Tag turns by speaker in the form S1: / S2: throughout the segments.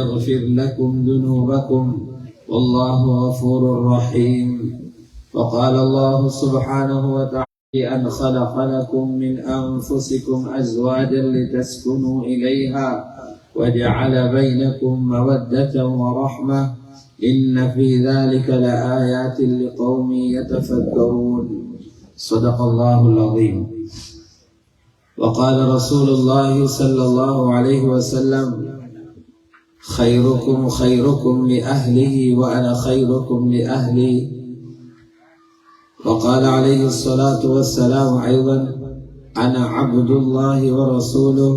S1: يغفر لكم ذنوبكم والله غفور رحيم. وقال الله سبحانه وتعالى أن خلق لكم من أنفسكم أزواجا لتسكنوا إليها وجعل بينكم مودة ورحمة إن في ذلك لآيات لقوم يتفكرون. صدق الله العظيم. وقال رسول الله صلى الله عليه وسلم خيركم خيركم لأهله وأنا خيركم لأهلي. وقال عليه الصلاة والسلام أيضا أنا عبد الله ورسوله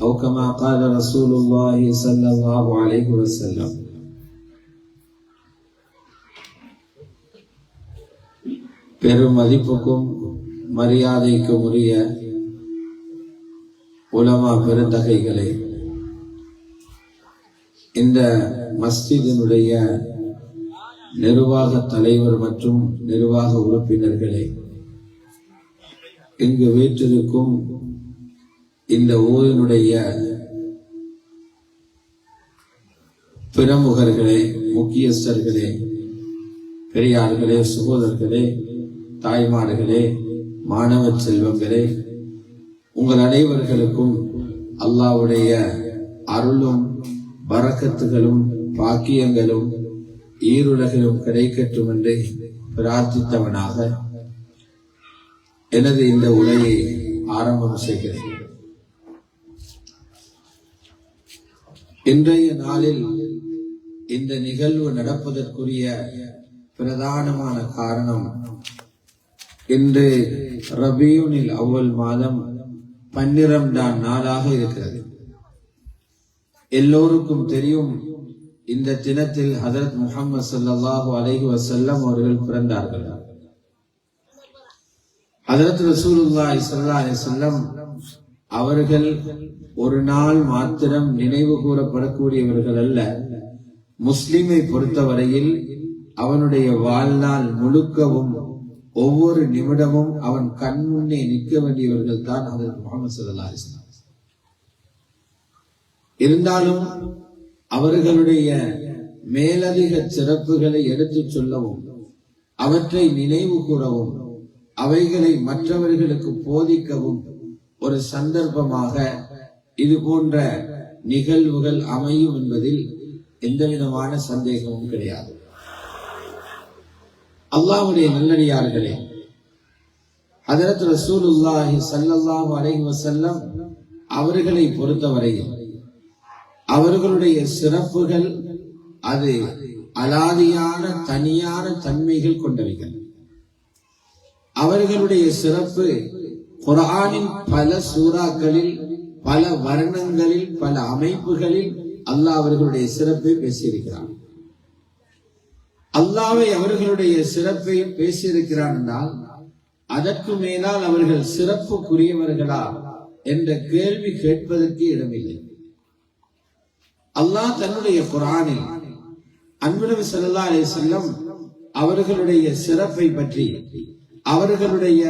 S1: أو كما قال رسول الله صلى الله عليه وسلم. பெரும் மதிப்புக்கும் மரியாதைக்கும் உரிய உலமா பெருந்தகைகளே, இந்த மஸ்ஜிதினுடைய நிர்வாக தலைவர் மற்றும் நிர்வாக உறுப்பினர்களே, இங்கு வீற்றிருக்கும் இந்த ஊரினுடைய பிரமுகர்களே, முக்கியஸ்தர்களே, பெரியார்களே, சகோதரர்களே, தாய்மார்களே, மாணவ செல்வங்களே, உங்கள் அனைவர்களுக்கும் அல்லாஹ்வுடைய அருளும் பரக்கத்துகளும் பாக்கியங்களும் ஈருலகிலும் கிடைக்கட்டும் என்று பிரார்த்தித்தவனாக எனது இந்த உரையை ஆரம்பம் செய்கிறேன். இன்றைய நாளில் இந்த நிகழ்வு நடப்பதற்குரிய பிரதானமான காரணம், இன்று ரபியுனில் அவ்வல் மாதம் 12ஆம் நாளாக இருக்கிறது. எல்லோருக்கும் தெரியும், இந்த தினத்தில் ஹஜ்ரத் முஹம்மது ஸல்லல்லாஹு அலைஹி வஸல்லம் அவர்கள் பிறந்தார்கள். ஹஜ்ரத் ரசூலுல்லாஹி ஸல்லல்லாஹு அலைஹி வஸல்லம் அவர்கள் ஒரு நாள் மாத்திரம் நினைவு கூறப்படக்கூடியவர்கள் அல்ல. முஸ்லிமை பொறுத்தவரையில் அவனுடைய வாழ்நாள் முழுக்கவும் ஒவ்வொரு நிமிடமும் அவன் கண் முன்னே நிற்க வேண்டியவர்கள் தான் ஹஜ்ரத் முஹம்மது ஸல்லல்லாஹு அலைஹி வஸல்லம். இருந்தாலும் அவர்களுடைய மேலதிக சிறப்புகளை எடுத்துச் சொல்லவும், அவற்றை நினைவு கூறவும், அவைகளை மற்றவர்களுக்கு போதிக்கவும் ஒரு சந்தர்ப்பமாக இது போன்ற நிகழ்வுகள் அமையும் என்பதில் எந்தவிதமான சந்தேகமும் கிடையாது. அல்லாஹ்வுடைய நல்லடியார்களே, ஹஜ்ரத் ரசூலுல்லாஹி ஸல்லல்லாஹு அலைஹி வஸல்லம் அவர்களை பொறுத்தவரையில் அவர்களுடைய சிறப்புகள் அது அலாதியான தனியான தன்மைகள் கொண்டவைகள். அவர்களுடைய சிறப்பு குர்ஆனின் பல சூறாக்களில், பல வர்ணங்களில், பல அமைப்புகளில் அல்லாஹ் அவர்களுடைய சிறப்பை பேசியிருக்கிறான். அல்லாஹ்வை அவர்களுடைய சிறப்பை பேசியிருக்கிறான் என்றால் அதற்கு மேலால் அவர்கள் சிறப்புக்குரியவர்களா என்ற கேள்வி கேட்பதற்கு இடமில்லை. அல்லாஹ் தன்னுடைய குர்ஆனில் அன்பு நபி ஸல்லல்லாஹு அலைஹி வஸல்லம் அவர்களுடைய சிறப்பை பற்றி, அவர்களுடைய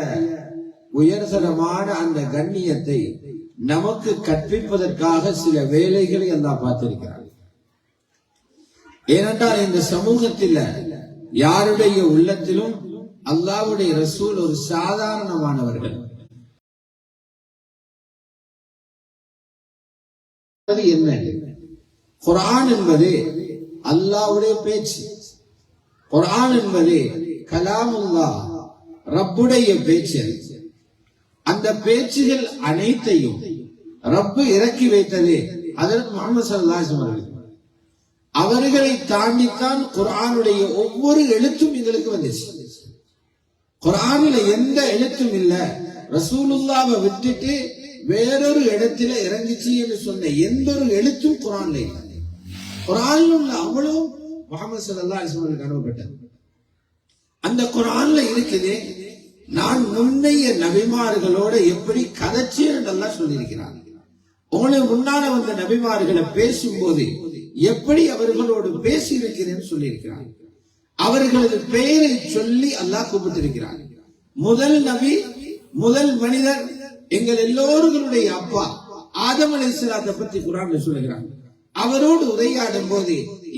S1: உயர்தரமான அந்த கண்ணியத்தை நமக்கு கற்பிப்பதற்காக சில வேலைகளை அல்லாஹ் பார்த்திருக்கிறார். ஏனென்றால் இந்த சமூகத்தில் யாருடைய உள்ளத்திலும் அல்லாஹ்வுடைய ரசூல் ஒரு சாதாரணமானவர்கள். என்ன குர்ஆன் என்பது அல்லாஹ்வுடைய பேச்சு. குர்ஆன் என்பது கலாமுல்லாஹ், ரப்புடைய பேச்சு. அந்த பேச்சுகள் அனைத்தையும் ரப்பு இறக்கி வைத்தது ஹஜ்ரத் முஹம்மது ஸல்லல்லாஹு அலைஹி வஸல்லம் அவர்களை தாண்டித்தான் குர்ஆனுடைய ஒவ்வொரு எழுத்தும் எங்களுக்கு வந்துச்சு. குர்ஆனில எந்த எழுத்தும் இல்ல ரசூலுல்லாஹ்வை விட்டுட்டு வேறொரு இடத்துல இறங்கிச்சு என்று சொன்ன எந்த ஒரு எழுத்தும் குர்ஆன்ல இல்லை. குர்ஆன்ல உள்ள அவ்வளவு முஹம்மது ஸல்லல்லாஹு அலைஹி வஸல்லம் அனுப்பப்பட்டது. அந்த குர்ஆன்ல இருக்குது, நான் முன்னைய நபிமார்களோட எப்படி கதைச்சேன் என்றெல்லாம் சொல்லியிருக்கிறார். உங்களை முன்னால வந்த நபிமார்களை பேசும்போது எப்படி அவர்களோடு பேசி இருக்கிறேன்னு சொல்லியிருக்கிறார். அவர்களது பெயரை சொல்லி அல்லாஹ் கூப்பிட்டிருக்கிறார். முதல் நபி, முதல் மனிதர், எங்கள் எல்லோருடைய அப்பா ஆதம் அலைஹிஸ்ஸலாத்தை பத்தி குர்ஆன்ல சொல்லுகிறாங்க. அவரோடு உரையாடும் போது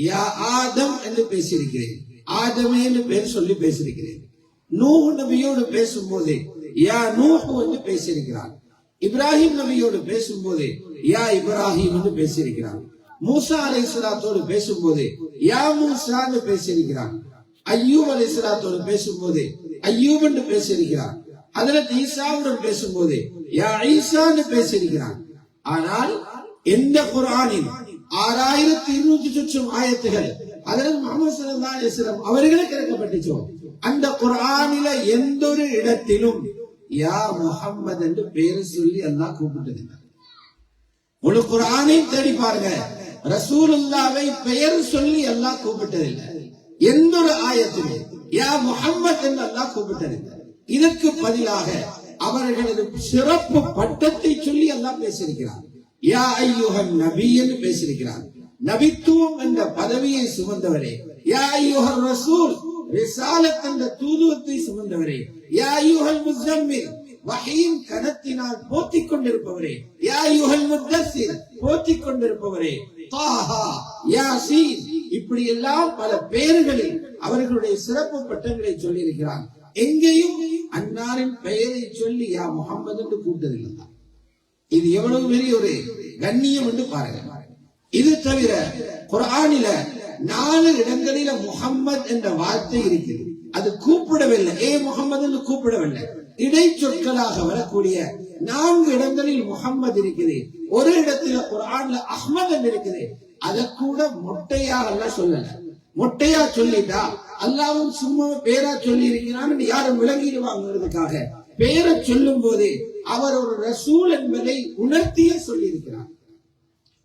S1: யா ஆதம் என்று பேசியிருக்கிறேன், ஆதமே என்று பேர் சொல்லி பேசியிருக்கிறேன். நூஹ் நபியோடு பேசும்போது யா நூஹ் என்று பேசியிருக்கிறார். இப்ராஹிம் நபியோடு பேசும்போது யா இப்ராஹிம் என்று பேசியிருக்கிறார். மூசா அலைஹிஸ்ஸலாத்தோடு பேசும்போது யா மூசா என்று பேசியிருக்கிறார். அய்யூப் அலைஹிஸ்ஸலாத்தோடு பேசும்போது அய்யூப் என்று பேசியிருக்கிறார். ஹஜ்ரத் ஈசாவுடன் பேசும்போது யா ஈசா என்று பேசியிருக்கிறார். ஆனால் எந்த குர்ஆனில் 6200 சொச்சம் ஆயத்துகள் ஹஜ்ரத் முஹம்மது ஸல்லல்லாஹு அலைஹி வஸல்லம் அவர்களுக்கு இறக்கப்பட்டுச்சோ அந்த குர்ஆனில எந்த ஒரு இடத்திலும் யா முஹம்மது என்று பெயர் சொல்லி அல்லாஹ் கூப்பிட்டதில்லை. முழு குர்ஆனை தேடி பாருங்க, ரசூலுல்லாவை பெயர் சொல்லி அல்லாஹ் கூப்பிட்டதில்லை. எந்த ஒரு ஆயத்திலும் யா முஹம்மது என்று அல்லாஹ் கூப்பிட்டதில்லை. இதற்கு பதிலாக அவர்களது சிறப்பு பட்டத்தை சொல்லி அல்லாஹ் பேசியிருக்கிறார். யா அய்யுஹன் நபி என்று பேசியிருக்கிறார். நபித்துவம் என்ற பதவியை சுமந்தவரே, யா அய்யுஹர் ரசூல் ரிசாலத் என்ற தூதுவத்தை சுமந்தவரே, யா அய்யுஹல் முஸம்மில் வஹீன் கனத்தினால் போத்திக் கொண்டிருப்பவரே, யா அய்யுஹல் முத்தஸ்ஸிர் போத்திக் கொண்டிருப்பவரே, தாஹா யாசீன் இப்படி எல்லாம் பல பெயர்களில் அவர்களுடைய சிறப்பு பட்டங்களை சொல்லி இருக்கிறார். எங்கேயும் அன்னாரின் பெயரை சொல்லி யா முஹம்மது என்று கூப்பிட்டதில்லை. இது எவ்வளவு பெரிய ஒரு கண்ணியம் என்று பாருங்க. இது தவிர குர்ஆனில 4 இடங்களில முஹம்மத் என்ற வார்த்தை இருக்கிறது. அது கூப்பிடவில்லை, ஏ முஹம்மது என்று கூப்பிடவில்லை. இடைச்சொற்களாக வரக்கூடிய 4 இடங்களில் முஹம்மது இருக்குது. ஒரு இடத்துல குர்ஆன்ல அஹ்மத் என்று இருக்குது. அதை கூட மொட்டையா அல்லாஹ் சொல்லல. மொட்டையா சொல்லிட்டா அல்லாஹ்வும் சும்மா பேரா சொல்லி இருக்கிறான்னு யாரும் விளங்கிடுவாங்கிறதுக்காக பேரை சொல்லும் போது அவர் ஒரு ரசூல் என்பதை உணர்த்திய சொல்லி இருக்கிறார்.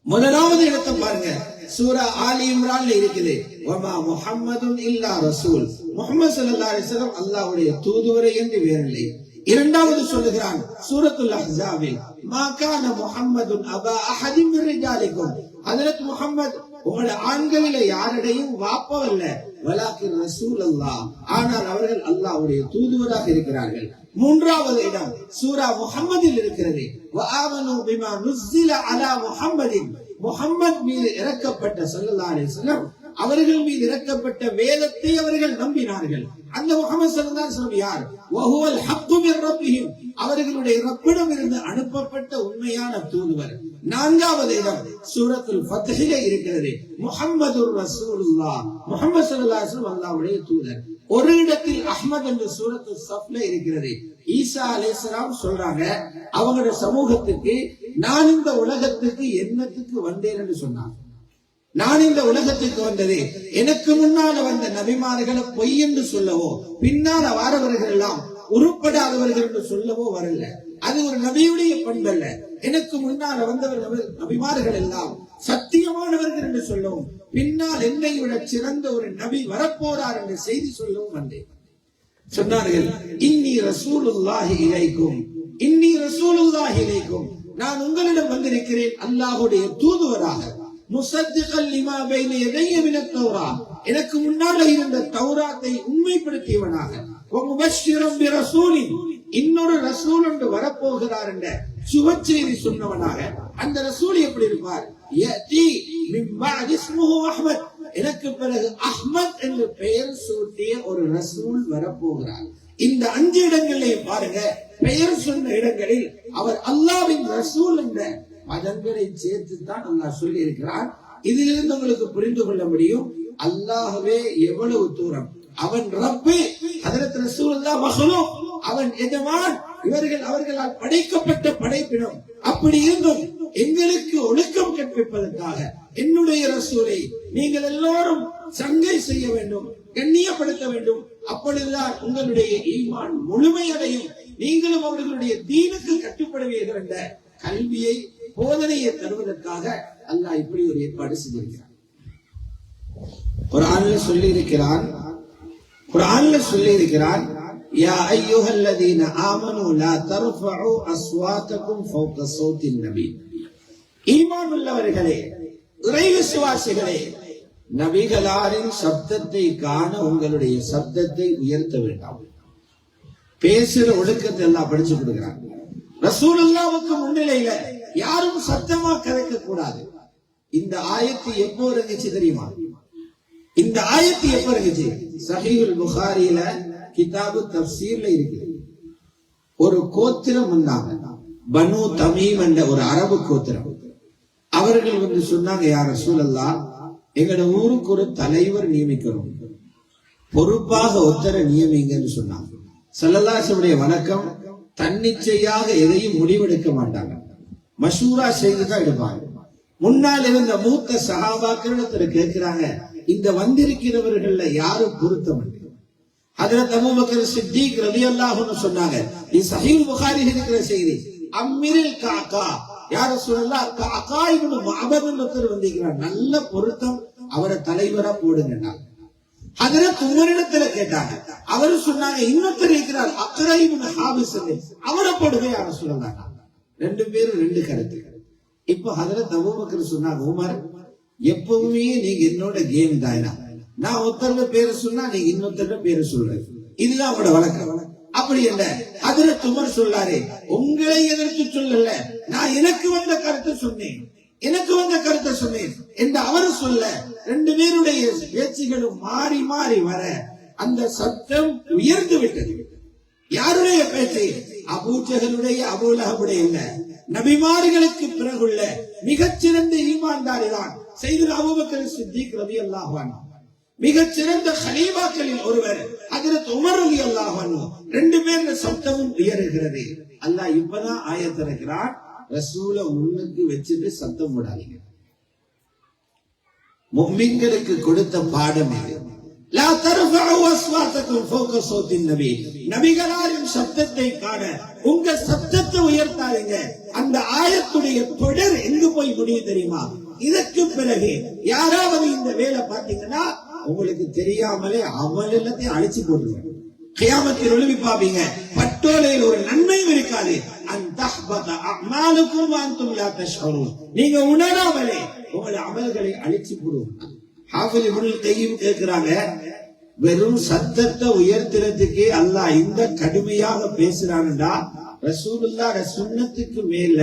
S1: முதலாவது இடத்தை பாருங்க, சூரா ஆலி இம்ரான்ல இருக்குது, வமா முஹம்மதுன் இல்லா ரசூல், முஹம்மது ஸல்லல்லாஹு அலைஹி வஸல்லம் அல்லாஹ்வுடைய தூதுவரே என்று வேறில்லை. இரண்டாவது சொல்லுகிறான் சூரத்துல் அஹ்ஸாபில், மா கான முஹம்மதுன் அபா அஹதின் மின் ரிஜாலிக்கும், ஹஜ்ரத் முஹம்மத் உங்களுடைய ஆண்களில யாரிடையும் வாப்பவல்ல, வலாக்கின் ரசூலுல்லாஹ், ஆனால் அவர்கள் அல்லாஹ்வுடைய தூதுவராக இருக்கிறார்கள். மூன்றாவது இடம் சூரா முஹம்மதில் இருக்கிறது, வஆமனு பிமா நுஸ்ஸில அலா முஹம்மதின், முஹம்மத் மீது இறக்கப்பட்ட ஸல்லல்லாஹு அலைஹி வஸல்லம் அவர்கள் மீது இறக்கப்பட்ட வேதத்தை அவர்கள் நம்பினார்கள். அந்த முஹம்மது ஸல்லல்லாஹு அலைஹி வஸல்லம் யார்? வஹுவல் ஹக்கு மின் ரப்பிஹிம், அவர்களுடைய ரப்பிடம் இருந்து அனுப்பப்பட்ட உண்மையான தூதுவர். நான்காவது இடம் சூரத்துல் ஃபத்ஹில இருக்கிறது, முஹம்மதுர் ரசூலுல்லாஹ், முஹம்மது ஸல்லல்லாஹு அலைஹி வஸல்லம் அல்லாஹ்வுடைய தூதர். ஒரு இடத்தில் அஹ்மத் என்று சூரத்துல் ஸஃப்ல இருக்கிறது. ஈசா அலைஹிஸ்ஸலாம் சொல்றாங்க அவங்களுடைய சமூகத்துக்கு, நான் இந்த உலகத்துக்கு என்னத்துக்கு வந்தேன் என்று சொன்னாங்க. நான் இந்த உலகத்துக்கு வந்தது எனக்கு முன்னால வந்த நபிமார்களை பொய் என்று சொல்லவோ, பின்னால வாரவர்கள் எல்லாம் உருப்படாதவர்கள் என்று சொல்லவோ வரல. அது ஒரு நபியுடைய பண்பல்ல. எனக்கு முன்னால வந்தவர்கள் நபிமார்கள் எல்லாம் சத்தியமானவர்கள் என்று சொல்லவும், பின்னால் என்னை விட சிறந்த ஒரு நபி வரப்போறார் என்ற செய்தி சொல்லவும் வந்தேன். சொன்னார்கள், இன்னி ரசூலுல்லாஹி இலைக்கும், இன்னி ரசூலுல்லாஹி இலைக்கும், நான் உங்களிடம் வந்திருக்கிறேன் அல்லாஹ்வுடைய தூதுவராக. முஸத்திகல் லிமா பைன யதைய மினத் தௌராத், எனக்கு முன்னால இருந்த தௌராத்தை உண்மைப்படுத்தியவனாக, வ முபஷ்ஷிரன் பிரசூலின், இன்னொரு ரசூல் ஒன்று வரப்போகிறார் என்ற சுபச்செய்தி சொன்னவனாக. அந்த ரசூல் எப்படி இருப்பார்? யதி மின் பஅத் இஸ்முஹு அஹ்மத், எனக்கு பிறகு அஹ்மத் என்று பெயர் சூட்டிய ஒரு ரசூல் வரப்போகிறார். இந்த 5 இடங்களிலே பாருங்க, பெயர் சொன்ன இடங்களில் அவர் அல்லாஹ்வின் ரசூல் என்ற பதங்களை சேர்த்து தான் அல்லாஹ் சொல்லி இருக்கிறார். இதிலிருந்து உங்களுக்கு புரிந்து கொள்ள முடியும் அல்லாஹ்வே எவ்வளவு தூரம். அவன் ரப்பு, ஹஜ்ரத் ரசூலுல்லாஹ் மக்லூக், அவன் எஜமான், இவர்கள் அவர்களால் படைக்கப்பட்ட படைப்பினம். அப்படி இருந்தும் எங்களுக்கு ஒழுக்கம் கற்பிப்பதற்காக என்னுடைய ரசூலை நீங்கள் எல்லோரும் சங்கை செய்ய வேண்டும், கண்ணியப்படுத்த வேண்டும். அப்பொழுதுதான் உங்களுடைய ஈமான் முழுமையடையும், நீங்களும் அவர்களுடைய தீனுக்கு கட்டுப்படுவீர்கள் என்ற கல்வியை, போதனையை தருவதற்காக அல்லாஹ் இப்படி ஒரு ஏற்பாடு செய்திருக்கிறார். குர்ஆன்ல சொல்லி இருக்கிறான், யா அய்யுஹல்லதீன ஆமனூ லா தர்ஃபஉ அஸ்வாதகும் ஃபௌக ஸௌத்தின் நபி, ஈமான் உள்ளவர்களே, இறை விசுவாசிகளே, நபிகளாரின் சப்தத்தை காண உங்களுடைய சப்தத்தை உயர்த்த வேண்டாம். பேசுற ஒழுக்கத்தை எல்லாம் படிச்சு கொடுக்கிறாங்க. ரசூலுல்லாஹ்வுக்கு முன்னிலையில யாரும் சத்தமா கதைக்க கூடாது. இந்த ஆயத்து எப்போ இறங்குச்சு தெரியுமா? இந்த ஆயத்து எப்போ இறங்குச்சு? சஹீஹுல் புகாரியில கிதாபு தஃப்சீர்ல இருக்கு. ஒரு கோத்திரம் வந்தாங்க, பனு தமீம் என்ற ஒரு அரபு கோத்திரம். அவர்கள் வந்து சொன்னாங்க, யா ரசூலல்லாஹ், எங்களோட ஊருக்கு ஒரு தலைவர் நியமிக்கணும், பொறுப்பாக ஒருத்தரை நியமிங்கன்னு சொன்னாங்க. ஸல்லல்லாஹு அலைஹி வஸல்லம் வணக்கம், தன்னிச்சையாக எதையும் முடிவெடுக்க மாட்டாங்க, மஷூரா செய்துதான் எடுப்பாங்க. முன்னால் இருந்த மூத்த சஹாபாக்கள் கேட்கிறாங்க, இந்த வந்திருக்கிறவர்கள்ல யாரும் பொருத்தம்? ஹஜ்ரத் அபூபக்கர் சித்திக் ரலியல்லாஹு அன்ஹு சொன்னாங்க, இது சஹீஹ் புகாரியில் இருக்கிற செய்தி. அம்மிரில் காக்கா, யா ரசூலல்லாஹ், காக்கா இப்னு மஅபத் ஒருத்தர் வந்திருக்கிறார், நல்ல பொருத்தம், அவரை தலைவரா போடுங்க. ஹஜ்ரத் உமரிடத்துல கேட்டாங்க, அவரு சொன்னாங்க, இன்னொருத்தர் இருக்கிறார் அக்ரா இப்னு ஹாபிஸ், அவரை போடுங்க யா ரசூலல்லாஹ். ரெண்டு பேரும் ரெண்டு கருத்து. இப்போ ஹஜ்ரத் அபூபக்கர் சொன்னாங்க, உமர், எப்பவுமே நீங்க என்னோட கேம் தானா, நான் ஒருத்தரோட பேரை சொன்னா நீங்க இன்னொருத்தரோட பேரை சொல்றேன், இதுதான் அவரோட வழக்கம். அப்படி இல்ல, ஹஜ்ரத் உமர் சொல்லாரு, உங்களை எதற்கு சொல்லல, நான் எனக்கு வந்த கருத்தை சொன்னேன், எனக்கு வந்த கருத்தை சொன்னேன் என்று அவரு சொல்ல, ரெண்டு பேருடைய பேச்சுகளும் மாறி மாறி வர அந்த சத்தம் உயர்ந்து விட்டது. யாருடைய பேச்சை? அபூஜஹலுடைய, அபூலஹபுடைய இல்ல, நபிமார்களுக்கு பிறகுள்ள மிகச்சிறந்த ஈமான்தாரி தான் சையதுனா அபூபக்கர் சித்திக் ரலியல்லாஹு அன்ஹு. மிகச்சிறந்த கலீஃபாக்களில் ஒருவர் ஹஜ்ரத் உமர் ரலியல்லாஹு அன்ஹு. ரெண்டு பேருடைய சத்தமும் உயர்கிறது. அல்லாஹ் இப்பதான் ஆயத் இறக்கிறான், ரசூலை முன்னுக்கு வச்சுட்டு சத்தம் போடாதீங்க. முஃமின்களுக்கு கொடுத்த பாடம் இது. லா தர்ஃபஉ அஸ்வாத்தக்கும் ஃபௌக ஸௌத்தின் நபி, நபிகளாரின் சத்தத்தை காண உங்க சத்தத்தை உயர்த்தாதீங்க. அந்த ஆயத்துடைய தொடர் எங்கு போய் முடியும் தெரியுமா? இதற்கு பிறகு யாராவது இந்த வேலை பார்த்தீங்கன்னா உங்களுக்கு தெரியாமலே அமல் எல்லாத்தையும் அழிச்சு போட்டுருவாங்க. கியாமத்தில் ஒளிவி பாப்பீங்க, பட்டோலையில் ஒரு நன்மையும் இருக்காது. அன்தஹ்பத அஅமாலுக்கும் வஅன்தும் லா தஷ்உரூன், நீங்க உணராமலே உங்கள் அமல்களை அழிச்சு போடுவாங்க. ஹாஃபிஸ் இப்னுல் கய்யிம் கேட்கிறாங்க, வெறும் சத்தத்தை உயர்த்துறதுக்கே அல்லாஹ் இந்த கடுமையாக பேசுறான்டா, ரசூலுல்லாஹ் சுன்னத்துக்கு மேல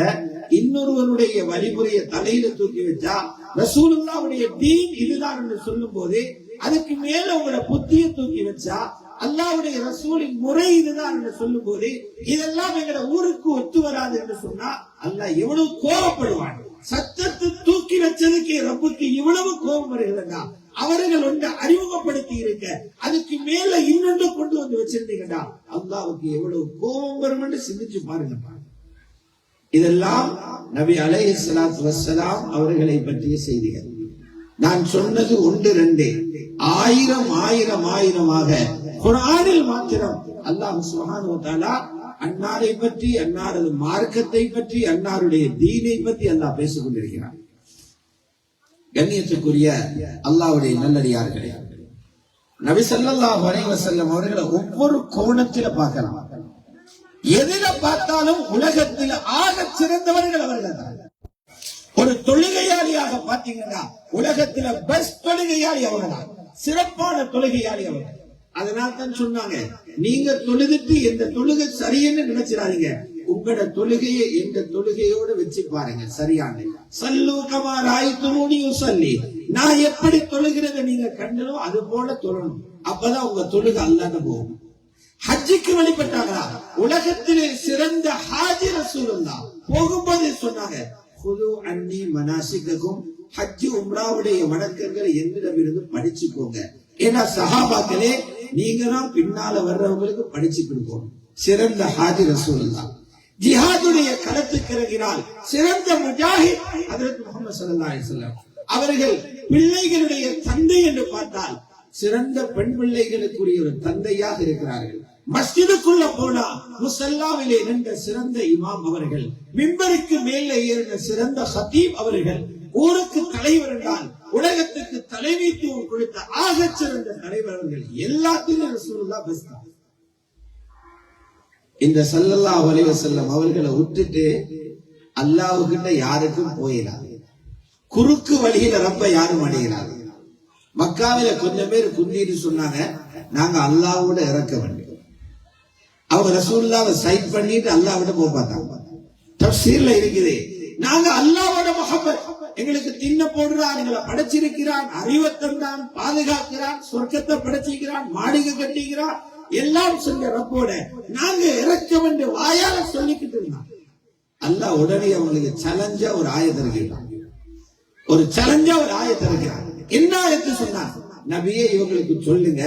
S1: இன்னொருவருடைய வழிமுறையை தலையில தூக்கி வச்சா, ரசூலுல்லாஹ்வுடைய தீன் இதுதான் என்று சொல்லும் போது அதுக்கு மேல உங்களோட புத்தியை தூக்கி வச்சா, அல்லாஹ்வுடைய ரசூலின் முறை இதுதான் என்று சொல்லும் போது இதெல்லாம் எங்களோட ஊருக்கு ஒத்து வராது என்று சொன்னா அல்லாஹ் எவ்வளவு கோபப்படுவான். சத்தத்தை தூக்கி வச்சதுக்கு ரப்புக்கு இவ்வளவு கோபம் வருகிறதா? அவர்கள் ஒன்றை அறிமுகப்படுத்தி இருக்க, அதுக்கு மேல இன்னொன்று கொண்டு வந்து வச்சிருந்தீங்கடா, அல்லாஹ்வுக்கு எவ்வளவு கோபம் வரும் என்று சிந்திச்சு பாருங்க. இதெல்லாம் நபி அலைஹிஸ்ஸலாத்து வஸ்ஸலாம் அவர்களை பற்றிய செய்திகள். நான் சொன்னது ஒன்று ரெண்டு, ஆயிரம் ஆயிரம் ஆயிரமாக குர்ஆனில் மாத்திரம் அல்லாஹ் சுப்ஹானஹு வ தஆலா அன்னாரை பற்றி, அன்னாரது மார்க்கத்தை பற்றி, அன்னாருடைய தீனை பற்றி அல்லாஹ் பேசிக் கொண்டிருக்கிறார். கண்ணியத்துக்குரிய அல்லாஹ்வுடைய நல்லடியார்களே, நபி ஸல்லல்லாஹு அலைஹி வஸல்லம் அவர்களை ஒவ்வொரு கோணத்தில பார்க்கலாம். எதில பார்த்தாலும் உலகத்தில் ஆக சிறந்தவர்கள் அவர்கள் தான். ஒரு தொழுகையாளியாக பாத்தீங்கன்னா உலகத்தில் பெஸ்ட் தொழுகையாளி அவர்கள், சிறப்பான தொழுகையாளி அவர்கள். அதனால தான் சொன்னாங்க, நீங்க தொழுதுட்டு எந்த தொழுகை சரியன்னு நினைச்சிடாதீங்க, உங்களோட தொழுகையை எந்த தொழுகையோட வச்சு பாருங்க சரியான. சல்லு கமா ராய்துமூனி யுஸல்லி, நான் எப்படி தொழுகிறத நீங்க கண்டனோ அது போல தொழணும், அப்பதான் உங்க தொழுகை அல்லாஹ்க்கு போகும். ஹஜ்ஜுக்கு வழிபட்டாங்களா? உலகத்திலே சிறந்த ஹாஜி ரசூலுல்லாஹ் போகும்போது சொன்னாங்க, குது அன்னி மனாசிகக்கும், ஹஜ் உம்ராவுடைய வணக்கங்களை என்னிடம் இருந்து படிச்சுக்கோங்க. ஏன்னா சஹாபாக்களே, நீங்க தான் பின்னால வர்றவங்களுக்கு படிச்சு கொடுக்கணும். சிறந்த ஹாஜி ரசூலுல்லாஹ். ஜிஹாதுடைய களத்துக்கு இறங்கினால் சிறந்த முஜாஹித் ஹஜ்ரத் முஹம்மது ஸல்லல்லாஹு அலைஹி வஸல்லம் அவர்கள். பிள்ளைகளுடைய தந்தை என்று பார்த்தால் சிறந்த பெண் பிள்ளைகளுக்குரிய ஒரு தந்தையாக இருக்கிறார்கள். மஸ்ஜிதுக்குள்ள போனா முஸல்லாவிலே நின்ற சிறந்த இமாம் அவர்கள், மிம்பருக்கு மேலே ஏறின சிறந்த ஹதீப் அவர்கள், ஊருக்கு தலைவர் என்றால் உலகத்துக்கு தலைமைத்துவம் கொடுத்த ஆக சிறந்த தலைவர்கள். எல்லாத்திலும் ரசூலுல்லாஹ் பெஸ்ட். இந்த ஸல்லல்லாஹு அலைஹி வஸல்லம் அவர்களை விட்டுட்டு அல்லாஹ்வுக்கிட்ட யாருக்கும் போயிடாது. குறுக்கு வழியில ரப்ப யாரும் அடைகிறாரு. மக்காவில கொஞ்சம் பேர் குந்திட்டு சொன்னாங்க, நாங்க அல்லாஹ்வோட இறக்க வேண்டும். அவங்க ரசூலுல்லாஹ்வை சைட் பண்ணிட்டு அல்லாஹ்வோட போக பார்த்தாங்க. தஃப்சீர்ல இருக்குது, நாங்க அல்லாஹ்வோட முஹப்பத்,
S2: எங்களுக்கு தின்ன போடுறான், எங்களை படைச்சிருக்கிறான், அறிவை தந்தான், பாதுகாக்கிறான், சொர்க்கத்தை படைச்சிக்கிறான், மாளிகை கட்டிக்கிறான், எல்லாம் செஞ்ச ரப்போட நாங்க இறக்கம் என்று வாயால சொல்லிக்கிட்டு இருந்தான். அல்லாஹ் உடனே அவங்களுக்கு சேலஞ்சா ஒரு ஆயத்தை இருக்கிறான். ஒரு சேலஞ்சா ஒரு ஆயத்தை இருக்கிறான். என்ன ஆயத்து சொன்னா, நபியே இவங்களுக்கு சொல்லுங்க,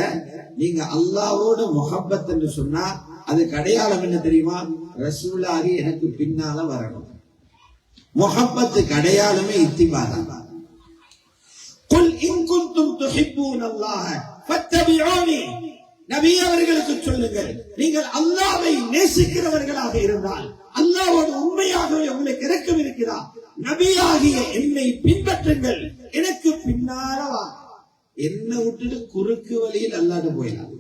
S2: நீங்க அல்லாஹ்வோட முஹப்பத் என்று சொன்னா அதுக்கு அடையாளம் என்ன தெரியுமா? ரசூலாகி எனக்கு பின்னால வரணும். முஹப்பத்துக்கு அடையாளமே இத்திபாதான். குல் இன் குன்தும் துஹிப்பூனல்லாஹ ஃபத்தபிஊனி, நபி அவர்களுக்கு சொல்லுங்கள், நீங்கள் அல்லாஹ்வை நேசிக்கிறவர்களாக இருந்தால், அல்லாஹ்வோடு உண்மையாகவே உங்களுக்கு இரக்கம் இருக்கிறா, நபியாகிய என்னை பின்பற்றுங்கள், எனக்கு பின்னால வா. என்ன விட்டுட்டு குறுக்கு வழியில் அல்லாஹ்ட்ட போயிடலாம்.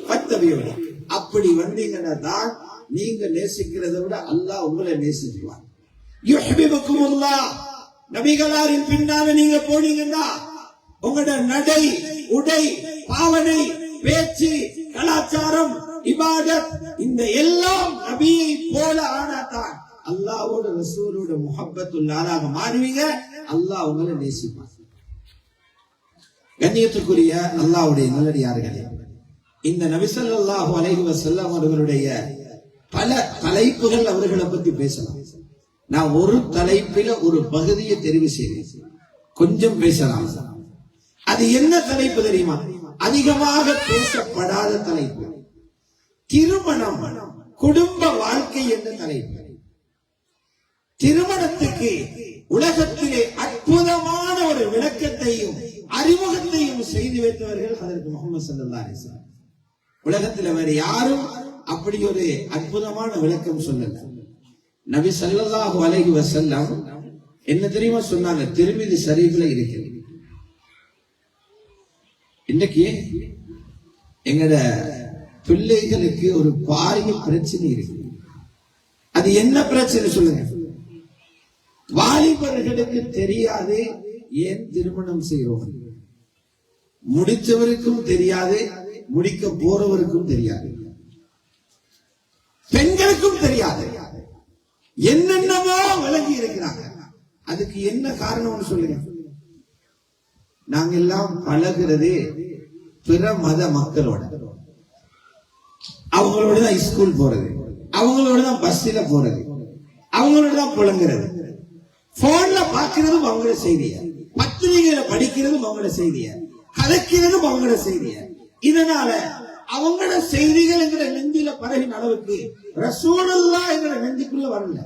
S2: ஃபத்தபிஊனி, அப்படி வந்தீங்கன்னா தான் நீங்க நேசிக்கிறதை விட அல்லாஹ் உங்களை நேசிக்குவார். யுஹிபுக்குமுல்லாஹ், நபிகளாரின் பின்னால நீங்க போனீங்கன்னா உங்களோட நடை, உடை, பாவனை, பேச்சு, கலாச்சாரம், இபாதத், இந்த எல்லாம் நபியை போல ஆனாதான் அல்லாஹ்வோட ரசூலோட முஹப்பத்துல்லாஹ்வாக மாறுவீங்க. அல்லாஹ் உங்களை நேசிப்பார். கண்ணியத்துக்குரிய அல்லாஹ்வுடைய நல்லடியார்களே, இந்த நபி ஸல்லல்லாஹு அலைஹி வஸல்லம் அவர்களுடைய பல தலைப்புகள் அவர்களை பத்தி பேசலாம். நான் ஒரு தலைப்பில ஒரு பகுதியை தெரிவு செய்தேன், கொஞ்சம் பேசலாம். அது என்ன தலைப்பு தெரியுமா? அதிகமாக பேசப்படாத தலைப்பு, திருமணம், குடும்ப வாழ்க்கை என்ற தலைப்பு. திருமணத்துக்கு உலகத்திலே அற்புதமான ஒரு விளக்கத்தையும் அறிமுகத்தையும் செய்து வைத்தவர்கள் ஹஜ்ரத் முஹம்மது ஸல்லல்லாஹு அலைஹி வஸல்லம். உலகத்தில் வேற யாரும் அப்படி ஒரு அற்புதமான விளக்கம் சொல்லல. நபி ஸல்லல்லாஹு அலைஹி வஸல்லம் என்ன தெரியுமா சொன்னாங்க? திருமிதி ஷரீஃப்ல இருக்கிறது. இன்னைக்கு எங்கட பிள்ளைகளுக்கு ஒரு பாரிய பிரச்சனை இருக்கு. அது என்ன பிரச்சனை சொல்லுங்க? வாலிபர்களுக்கு தெரியாது ஏன் திருமணம் செய்கிறோம், முடித்தவருக்கும் தெரியாது, முடிக்க போறவருக்கும் தெரியாது, பெண்களுக்கும் தெரியாது, என்னென்னவோ விலகி இருக்கிறாங்க. அதுக்கு என்ன காரணம்னு சொல்லுங்க? நாங்க எல்லாம் பழகிறது பிற மத மக்களோட, அவங்களோட தான் ஸ்கூல் போறது, அவங்களோட தான் பஸ்ல போறது, அவங்களோட தான் புலங்குறது, போன்ல பாக்குறதும் அவங்களோட செய்திய, பத்திரிகையில படிக்கிறதும் அவங்களோட செய்திய, கதைக்கிறதும் அவங்களோட செய்திய. இதனால அவங்களோட செய்திகள் எங்களை நெஞ்சில பரகின அளவுக்கு ரசூலுல்லாஹ் எங்களை நெஞ்சுக்குள்ள வரல,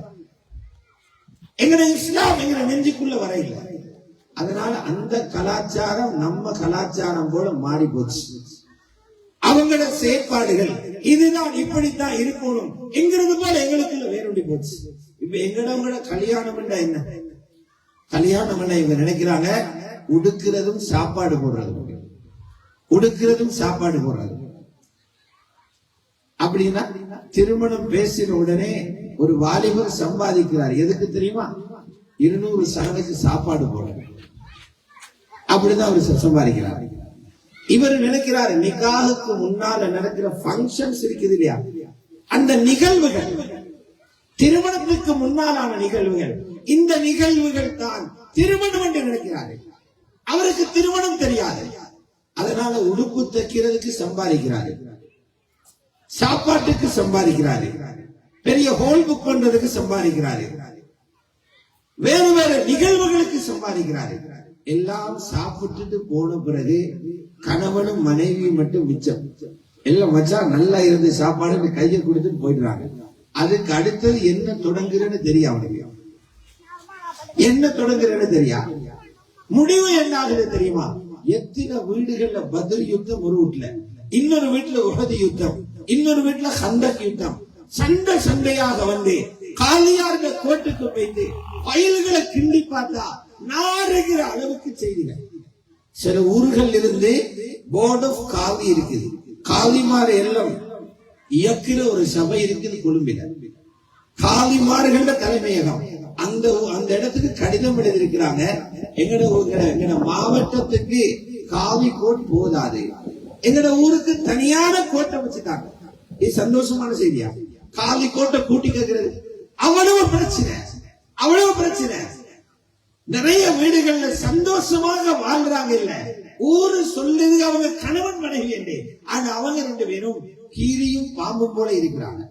S2: எங்களை இஸ்லாம் எங்களை நெஞ்சுக்குள்ள வரையில. அதனால அந்த கலாச்சாரம் நம்ம கலாச்சாரம் போல மாறி போச்சு. அவங்களோட செயற்பாடுகள் இதுதான், இப்படித்தான் இருக்கணும் என்கிறது போல எங்களுக்குள்ள வேறுபடி போச்சு. இப்ப எங்களோட கல்யாணம் என்ன, கல்யாணம் என்ன இவங்க நினைக்கிறாங்க, உடுக்கிறதும் சாப்பாடு போடுறதும், உடுக்கிறதும் சாப்பாடு போடுறது. அப்படின்னா திருமணம் பேசின உடனே ஒரு வாலிபர் சம்பாதிக்கிறார், எதுக்கு தெரியுமா? 200 சகனுக்கு சாப்பாடு போடுறது. அப்படிதான் அவர் சம்பாதிக்கிறார். இவர் நினைக்கிறார், நிக்காஹுக்கு முன்னால நடக்கிற ஃபங்க்ஷன்ஸ் இருக்குது இல்லையா, அந்த நிகழ்வுகள், திருமணத்துக்கு முன்னாலான நிகழ்வுகள், இந்த நிகழ்வுகள் தான் திருமணம் என்று நினைக்கிறாரு. அவருக்கு திருமணம் தெரியாது. அதனால உடுப்பு தைக்கிறதுக்கு சம்பாதிக்கிறாரு, சாப்பாட்டுக்கு சம்பாதிக்கிறாரு, பெரிய ஹோல் புக் பண்றதுக்கு சம்பாதிக்கிறாரு, வேறு வேறு நிகழ்வுகளுக்கு சம்பாதிக்கிறாரு. எல்லாம் சாப்பிட்டுட்டு போன பிறகு கணவனும் மனைவியும் மட்டும் மிச்சம். எல்லாம் மச்சான் நல்லா இருந்து சாப்பாடு கையை கொடுத்துட்டு போயிடுறாங்க. அதுக்கு அடுத்தது என்ன தொடங்குறன்னு தெரியும் அவனுக்கு, என்ன தொடங்குறன்னு தெரியாது. முடிவு என்ன ஆகுது தெரியுமா? எத்தனை வீடுகள்ல பத்ர் யுத்தம் ஒரு வீட்டுல, இன்னொரு வீட்டுல உஹது யுத்தம், இன்னொரு வீட்டுல ஹந்தக் யுத்தம், சண்டை சண்டையாக வந்து காலியார்க கோட்டுக்கு போயிட்டு பயில்களை கிண்டி பார்த்தா நாடுகிற அளவுக்கு செய்திகள். சில ஊர்கள் இருந்து போர்ட் ஆஃப் காவி இருக்குது, காவிமார் எல்லாம் இயக்குற ஒரு சபை இருக்குது கொழும்பில, காவிமார்கள தலைமையகம். அந்த இடத்துக்கு கடிதம் எழுதியிருக்கிறாங்க, எங்கட மாவட்டத்துக்கு காவி கோட் போதாது, எங்கட ஊருக்கு தனியான கோட்டை வச்சுட்டாங்க. இது சந்தோஷமான செய்தியா? காவி கோட்டை கூட்டி கேட்கிறது அவ்வளவு பிரச்சனை, அவ்வளவு பிரச்சனை. நிறைய வீடுகள்ல சந்தோஷமாக வாழ்றாங்க இல்ல, ஊரு சொல்லுது அவங்க கணவன் மனைவி என்று. ஆனா அவங்க 2 பேரும் கீரியும் பாம்பும் போல இருக்கிறாங்க.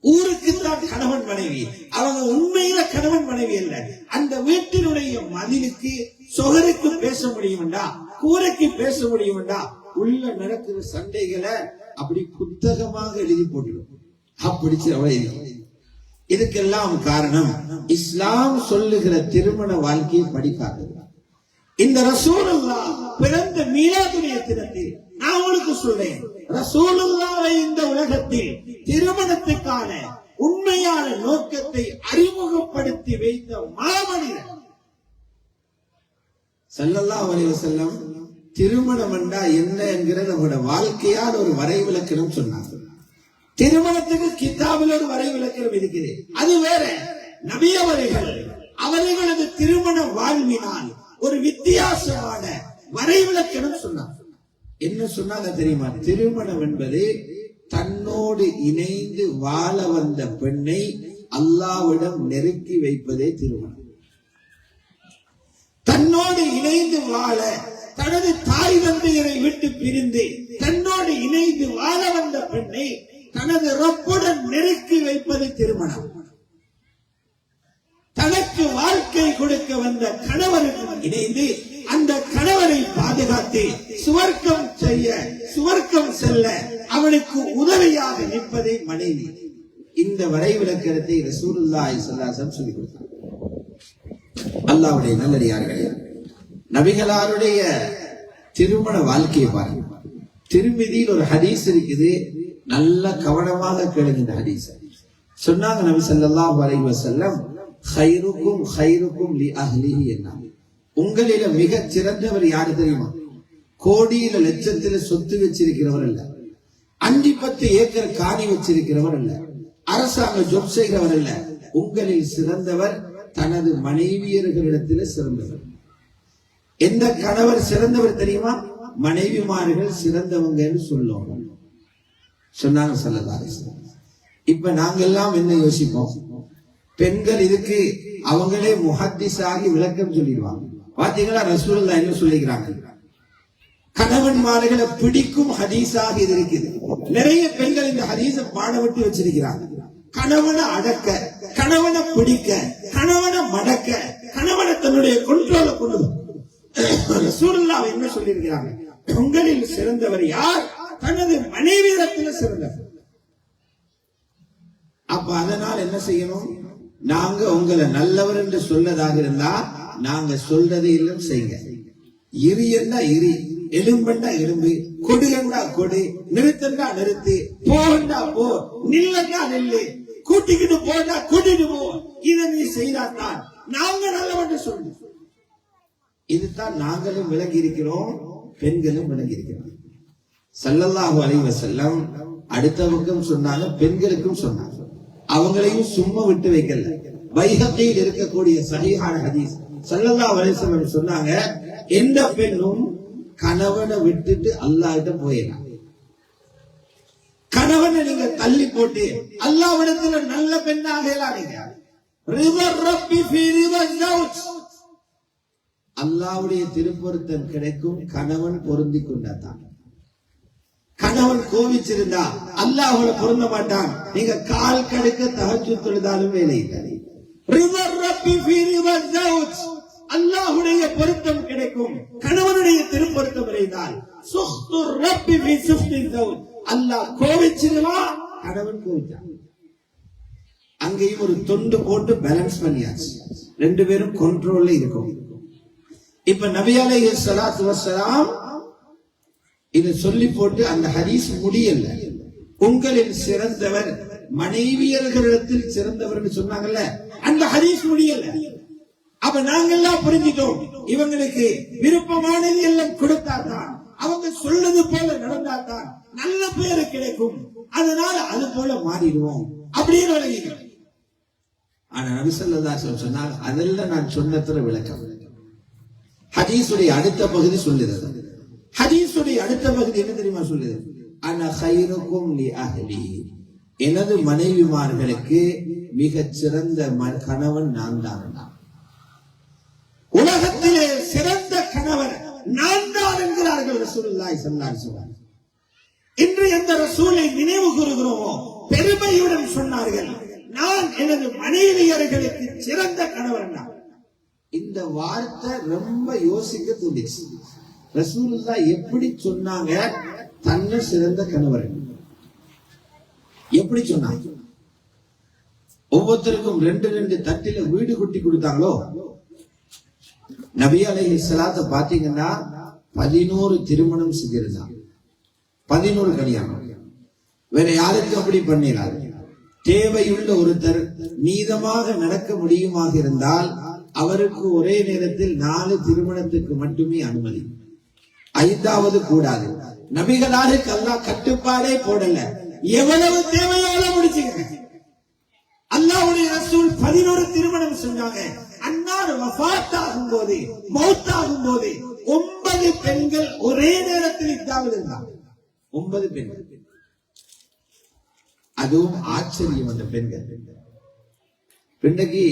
S2: ஊருக்கு தான் கணவன் மனைவி, அவங்க உண்மையில கணவன் மனைவி அல்ல. அந்த வீட்டினுடைய மதிலுக்கு சொகருக்கு பேச முடியும்டா, கூரைக்கு பேச முடியும்டா, உள்ள நடக்கிற சண்டைகளை அப்படி புத்தகமாக எழுதி போட்டுடும். அப்படி இதுக்கெல்லாம் காரணம் இஸ்லாம் சொல்லுகிற திருமண வாழ்க்கையை படிக்காது. இந்த ரசூலுல்லாஹ் பிறந்த மீலாதுடைய தினத்தில் நான் உங்களுக்கு சொல்றேன், ரசூலுல்லாஹ்வை இந்த உலகத்தில் திருமணத்துக்கான உண்மையான நோக்கத்தை அறிமுகப்படுத்தி வைத்த மாமனிதர் ஸல்லல்லாஹு அலைஹி வஸல்லம். திருமணம் என்றா என்ன என்கிறது அவருடைய வாழ்க்கையால் ஒரு வரைவிலக்கணம் சொன்னார். திருமணத்துக்கு கிதாபில் ஒரு வரைவிலக்கணம் இருக்கிறது, அது வேற. நபி அவர்களது திருமண வாழ்வினால் ஒரு வித்தியாசமான வரைவிலக்கணம் சொன்னார். என்ன சொன்னாங்க தெரியுமா? திருமணம் என்பது தன்னோடு இணைந்து வாழ வந்த பெண்ணை அல்லாஹ்விடம் நெருக்கி வைப்பதே திருமணம். தன்னோடு இணைந்து வாழ, தனது தாய் தந்தையரை விட்டு பிரிந்து தன்னோடு இணைந்து வாழ வந்த பெண்ணை தனது ரப்புடன் நெருக்கி வைப்பது திருமணம். தனக்கு வாழ்க்கை கொடுக்க வந்த கணவருக்கு இணைந்து அந்த கணவரை பாதுகாத்து சுவர்க்கம் செல்ல அவனுக்கு உதவியாக நிற்பதை மனைவி. இந்த வரைவிலக்கணத்தை ரசூலுல்லாஹி ஸல்லல்லாஹு அலைஹி வஸல்லம் சொல்லிக் கொடுத்தார். அல்லாஹ்வுடைய நல்லடியார்களே, நபிகளாருடைய திருமண வாழ்க்கையை பாருங்க. திருமிதியில் ஒரு ஹதீஸ் இருக்குது, நல்ல கவனமாக கேளுங்க. இந்த ஹதீஸ் சொன்னாங்க நபி ஸல்லல்லாஹு அலைஹி வஸல்லம், கைருக்கும் கைருக்கும் லி அஹ்லிஹி என்ன. உங்களில மிக சிறந்தவர் யாரு தெரியுமா? கோடியில லட்சத்தில சொத்து வச்சிருக்கிறவர் அல்ல, 5-10 ஏக்கர் காணி வச்சிருக்கிறவர் அல்ல, அரசாங்க ஜொப் செய்கிறவர் அல்ல. உங்களில் சிறந்தவர் தனது மனைவியர்களிடத்தில் சிறந்தவர். எந்த கணவர் சிறந்தவர் தெரியுமா? மனைவிமார்கள் சிறந்தவங்க சொல்லுவோம் சொன்னாங்க ஸல்லல்லாஹு அலைஹி வஸல்லம். இப்ப நாங்கெல்லாம் என்ன யோசிப்போம்? பெண்கள் இதுக்கு அவங்களே முஹத்திஸாகி விளக்கம் சொல்லிடுவாங்க. பாத்தீங்களா ரசூலுல்லாஹ் என்ன சொல்லிக்கிறாங்க? கணவன்மார்களை பிடிக்கும் ஹதீஸாக இது இருக்குது. நிறைய பெண்கள் இந்த ஹதீஸை பாடவிட்டு வச்சிருக்கிறாங்க. கணவனை அடக்க, கணவனை பிடிக்க, கணவனை மடக்க, கணவனை தன்னுடைய கொண்ட்ரோல கொண்டு ரசூலுல்லாஹ் என்ன சொல்லியிருக்கிறாங்க? உங்களில் சிறந்தவர் யார்? தனது மனைவியிடத்தில் சிறந்தவர். அப்ப அதனால் என்ன செய்யணும்? நாங்க உங்களை நல்லவர் என்று சொல்லதாக இருந்தா நாங்க சொல்றதை எல்லாம் செய்யுங்க. இரியண்டா இரி, எலும்பண்டா எலும்பு, கொடுகண்டா கொடு, நிறுத்தண்டா நிறுத்து, போகண்டா போ, நில்லண்டா நெல்லு, கூட்டிக்கிட்டு போண்டா கூட்டிட்டு போ. இதை நீ செய்தாத்தான் நாங்க நல்லவன் சொல்லு. இதுதான் நாங்களும் விளங்கி இருக்கிறோம், பெண்களும் விளங்கி இருக்கிறோம். ஸல்லல்லாஹு அலைஹி வஸல்லம் அடுத்த பக்கம் சொன்னாங்க, பெண்களுக்கும் சொன்னாங்க. அவங்களையும் சும்மா விட்டு வைக்கல. பைஹக்கியில் இருக்கக்கூடிய சஹீஹான ஹதீஸ் ஸல்லல்லாஹு அலைஹி வஸல்லம் சொன்னாங்க, எந்த பெண்ணும் கணவனை விட்டுட்டு அல்லாஹ்கிட்ட போயிடலாம். கணவனை நீங்க தள்ளி போட்டு அல்லாஹ்விடத்துல நல்ல பெண்ணாக இல்லாதீங்க. அல்லாஹ்வுடைய திருப்பொருத்தம் கிடைக்கும் கணவன் பொருந்தி கொண்டாதான். கணவன் கோவிச்சிருந்தா அல்லாஹ்வோட பொருந்த மாட்டான். நீங்க கால் கடுக்க தஹஜ்ஜுத் தொழுதாலும் வேலை இல்லை. அல்லாஹ்வுடைய பொருத்தம் கிடைக்கும், கணவனுடைய திருப்பொருத்தம் இருந்தால். அல்லாஹ் கோவிச்சிருவா, கணவன் கோவிச்சான். அங்கேயும் ஒரு தொண்டு போட்டு பேலன்ஸ் பண்ணியாச்சு, 2 பேரும் கண்ட்ரோல்ல இருக்கும். இப்ப நபி அலைஹிஸ்ஸலாத்து வஸ்ஸலாம் இதை சொல்லி போட்டு அந்த ஹதீஸ் முடியல. உங்களில் சிறந்தவர் மனைவியர்களிடத்தில் சிறந்தவர் சொன்னாங்கல்ல, அந்த ஹதீஸ் முடியல. அப்ப நாங்கெல்லாம் புரிஞ்சிட்டோம், இவங்களுக்கு விருப்பமானது எல்லாம் கொடுத்தாதான், அவங்க சொல்றது போல நடந்தாதான் நல்ல பேரு கிடைக்கும், அதனால அது போல மாறிடுவோம் அப்படின்னு விளங்கிக்கிறோம். ஆனா நபி ஸல்லல்லாஹு அலைஹி வஸல்லம் சொன்னாங்க, அதெல்லாம் நான் சொன்னதுல விளக்கம். ஹதீஸுடைய அடுத்த பகுதி சொல்லுது. ஹதீஸுடைய அடுத்த பகுதி என்ன தெரியுமா சொல்லுது? அன கைருக்கும் லி அஹ்லி, எனது மனைவிமார்களுக்கு மிகச் சிறந்த கணவன் நான் தான். உலகத்திலே சிறந்த கணவர் நான் தான் என்கிறார்கள் ரசூலுல்லாஹி ஸல்லல்லாஹு அலைஹி வஸல்லம். இன்று எந்த ரசூலை நினைவு கூறுகிறோமோ பெருமையுடன் சொன்னார்கள், நான் எனது மனைவியர்களுக்கு சிறந்த கணவர். இந்த வார்த்தை ரொம்ப யோசிக்க தூண்டிச்சு. ரசூலுல்லாஹ் எப்படி சொன்னாங்க தன்னை சிறந்த கணவர்? எப்படி சொன்னாங்க? ஒவ்வொருத்தருக்கும் 2 தட்டில வீடு குட்டி கொடுத்தாங்களோ? நபி அலைஹிஸ்ஸலாத்தை பாத்தீங்கன்னா 11 திருமணம் செஞ்சிருந்தாங்க. 11 கல்யாணம். வேற யாருக்கும் அப்படி பண்ணிடாது. தேவையுள்ள ஒருத்தர் நீதமாக நடக்க முடியுமாக இருந்தால் அவருக்கு ஒரே நேரத்தில் 4 திருமணத்துக்கு மட்டுமே அனுமதி, 5வது கூடாது. நபிகளாருக்கு அல்லாஹ் கட்டுப்பாடே போடல, எவ்வளவு தேவையோட முடிச்சுங்க. அல்லாஹ்வுடைய ரசூல் 11 திருமணம் செஞ்சாங்க. அன்னார் வஃபாத் ஆகும் போது, மௌத்தாகும் போது 9 பெண்கள் ஒரே நேரத்தில் இத்தாவில் இருந்தாங்க. 9 பெண்கள். அதுவும் ஆச்சரியம். அந்த பெண்கள் இன்றைக்கு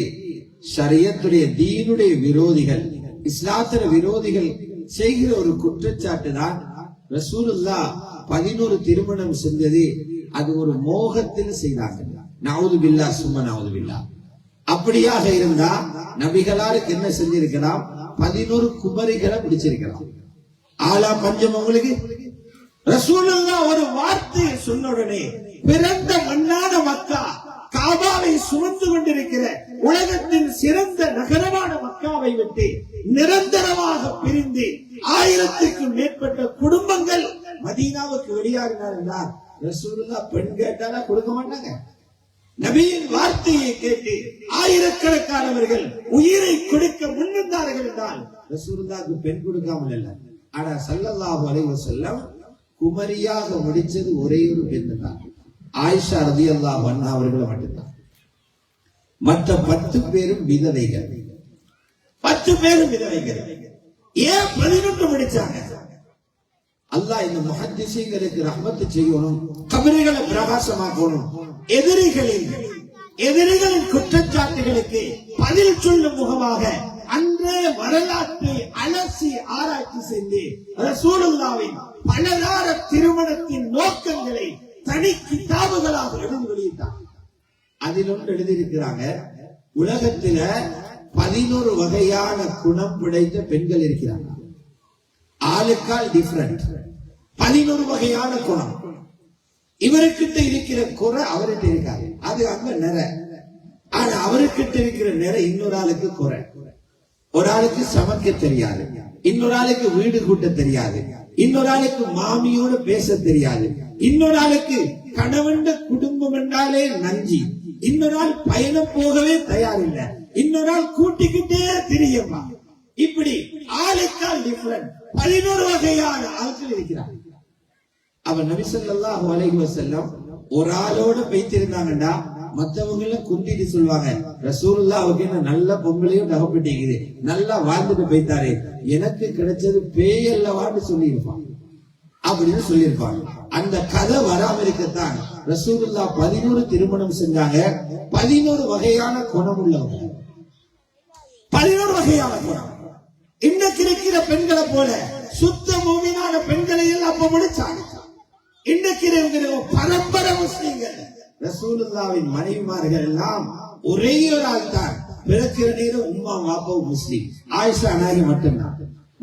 S2: ஷரியத்துடைய தீனுடைய விரோதிகள், இஸ்லாத்திர விரோதிகள் செய்கிற ஒரு குற்றச்சாட்டு தான் ரசூலுல்லாஹ் 11 திருமணம் செஞ்சது அது ஒரு மோகத்தில் செய்தாங்க. நவுது பில்லாஹ் சும்ம நவுது பில்லாஹ். அப்படியாக இருந்தா நபிகளாருக்கு என்ன செஞ்சிருக்கலாம்? 11 குமரிகளை பிடிச்சிருக்கலாம். ஆளா பஞ்சம் உங்களுக்கு. ரசூலுல்லாஹ் ஒரு வார்த்தையை சொன்ன உடனே பிறந்த மண்ணான மக்கா, காபாவை சுமந்து கொண்டிருக்கிற உலகத்தின் சிறந்த நகரமான மக்காவை விட்டு நிரந்தரமாக பிரிந்து 1000க்கும் மேற்பட்ட குடும்பங்கள் மதீனாவுக்கு வெளியாகினார் என்றார். ரசூலுல்லாஹ் பெண் கேட்டாலா கொடுக்க மாட்டாங்க. நபியின் வார்த்தையை கேட்டு ஆயிரக்கணக்கானவர்கள் உயிரை கொடுக்க முன்வந்தார்கள் என்றால் ரசூலுல்லாஹ்க்கு பெண் கொடுக்காமல் அல்ல. ஆனா ஸல்லல்லாஹு அலைஹி வஸல்லம் குமரியாக முடிச்சது ஒரே ஒரு பெண் தான், ஆயிஷா ரலியல்லாஹு அன்ஹா அவர்கள் மட்டும்தான். மற்ற 10 பேரும் விதவைகள். 10 பேரும் விதவைகள். ஏன் 11 முடிச்சாங்க? அல்லாஹ் இந்த முஹத்திஸீங்களுக்கு ரஹ்மத் செய்யணும், கபறுகளை பிரகாசமாக்கணும். எதிரிகளின் குற்றச்சாட்டுகளுக்கு பதில் சொல்லும் முகமாக அன்றே வரலாற்றை அலசி ஆராய்ச்சி செய்து ரசூலுல்லாஹ்வின் பலதார திருமணத்தின் நோக்கங்களை தனி கிதாபுகளாக எழுதி வெளியிட்டார். அதில் ஒன்று எழுதியிருக்கிறாங்க, உலகத்தில 11 வகையான குணம் படைத்த பெண்கள் இருக்கிறாங்க. ஆளுக்கால் டிஃபரண்ட். 11 வகையான குணம். இவருக்கிட்ட இருக்கிற குறை அவர்கிட்ட இருக்காது, அது அங்க நிறை. ஆனா அவருக்கிட்ட இருக்கிற நிறை இன்னொரு ஆளுக்கு குறை. ஒரு ஆளுக்கு சமைக்க தெரியாது, இன்னொரு ஆளுக்கு வீடு கூட்ட தெரியாது, இன்னொரு ஆளுக்கு மாமியோட பேச தெரியாது, இன்னொரு ஆளுக்கு கணவன் குடும்பம் என்றாலே நஞ்சி, இன்னொரு ஆள் பயணம் போகவே தயாரில்லை, இன்னொரு ஆள் கூட்டிக்கிட்டே திரியம்மா. இப்படி ஆளுக்கால் டிஃபரண்ட் 11 வகையான ஆட்கள் இருக்கிறார். அவன் நபி ஸல்லல்லாஹு அலைஹி வஸல்லம் ஒரு ஆளோட பேசியிருந்தாங்கடா, மத்தவங்க எல்லாம் குந்திட்டு சொல்லுவாங்க, ரசூலுல்லாஹ்வுக்கு என்ன நல்ல பொம்பளையும் தகப்பட்டிக்குது, நல்லா வாழ்ந்துட்டு போய்த்தாரு, எனக்கு கிடைச்சது பேய் அல்லவான்னு சொல்லியிருப்பான் அப்படின்னு சொல்லியிருப்பாங்க. அந்த கதை வராம இருக்கத்தான் ரசூலுல்லாஹ் 11 திருமணம் செஞ்சாங்க. 11 வகையான குணம் உள்ளவங்க. 11 வகையான குணம். இன்னைக்கு இருக்கிற பெண்களை போல சுத்த மூமினான பெண்களை எல்லாம் அப்ப முடிச்சாங்க. இன்னைக்கு பரம்பரை முஸ்லிம்கள். ரசூலுல்லாஹ்வின் மனைவிமார்கள் எல்லாம் ஒரே ஒரு ஆள் தான். பிறக்கிற நேரம் உம்மா வாப்பாவும் முஸ்லிம், ஆயிஷா நாயகி மட்டும்தான்.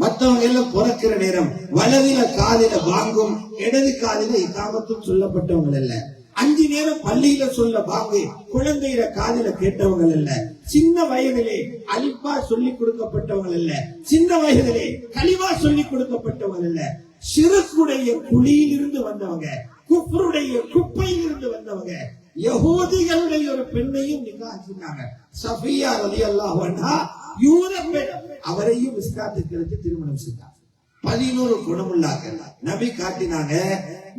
S2: மற்றவங்க எல்லாம் பிறக்கிற நேரம் வலதில காதில வாங்கும், இடது காதில இகாமத்தும் சொல்லப்பட்டவங்க இல்ல. 5 நேரம் பள்ளியில சொல்ல வாங்கு குழந்தையில காதில கேட்டவங்க இல்ல. சின்ன வயதிலே அலிஃபா சொல்லி கொடுக்கப்பட்டவங்க இல்ல. சின்ன வயதிலே கலிமா சொல்லி கொடுக்கப்பட்டவங்க இல்ல. ஷிர்க்குடைய குழியிலிருந்து வந்தவங்க, குஃப்ருடைய குப்பையில் இருந்து வந்தவங்க. யஹூதிகளுடைய ஒரு பெண்ணையும் நிக்காஹ் செஞ்சாங்க. சஃபியா ரலியல்லாஹு அன்ஹா யூத பெண், அவரையும் இஸ்லாத்துக்கு எடுத்து திருமணம் செஞ்சாங்க. 11 குணமுள்ளார்கள். நபி காட்டினாங்க,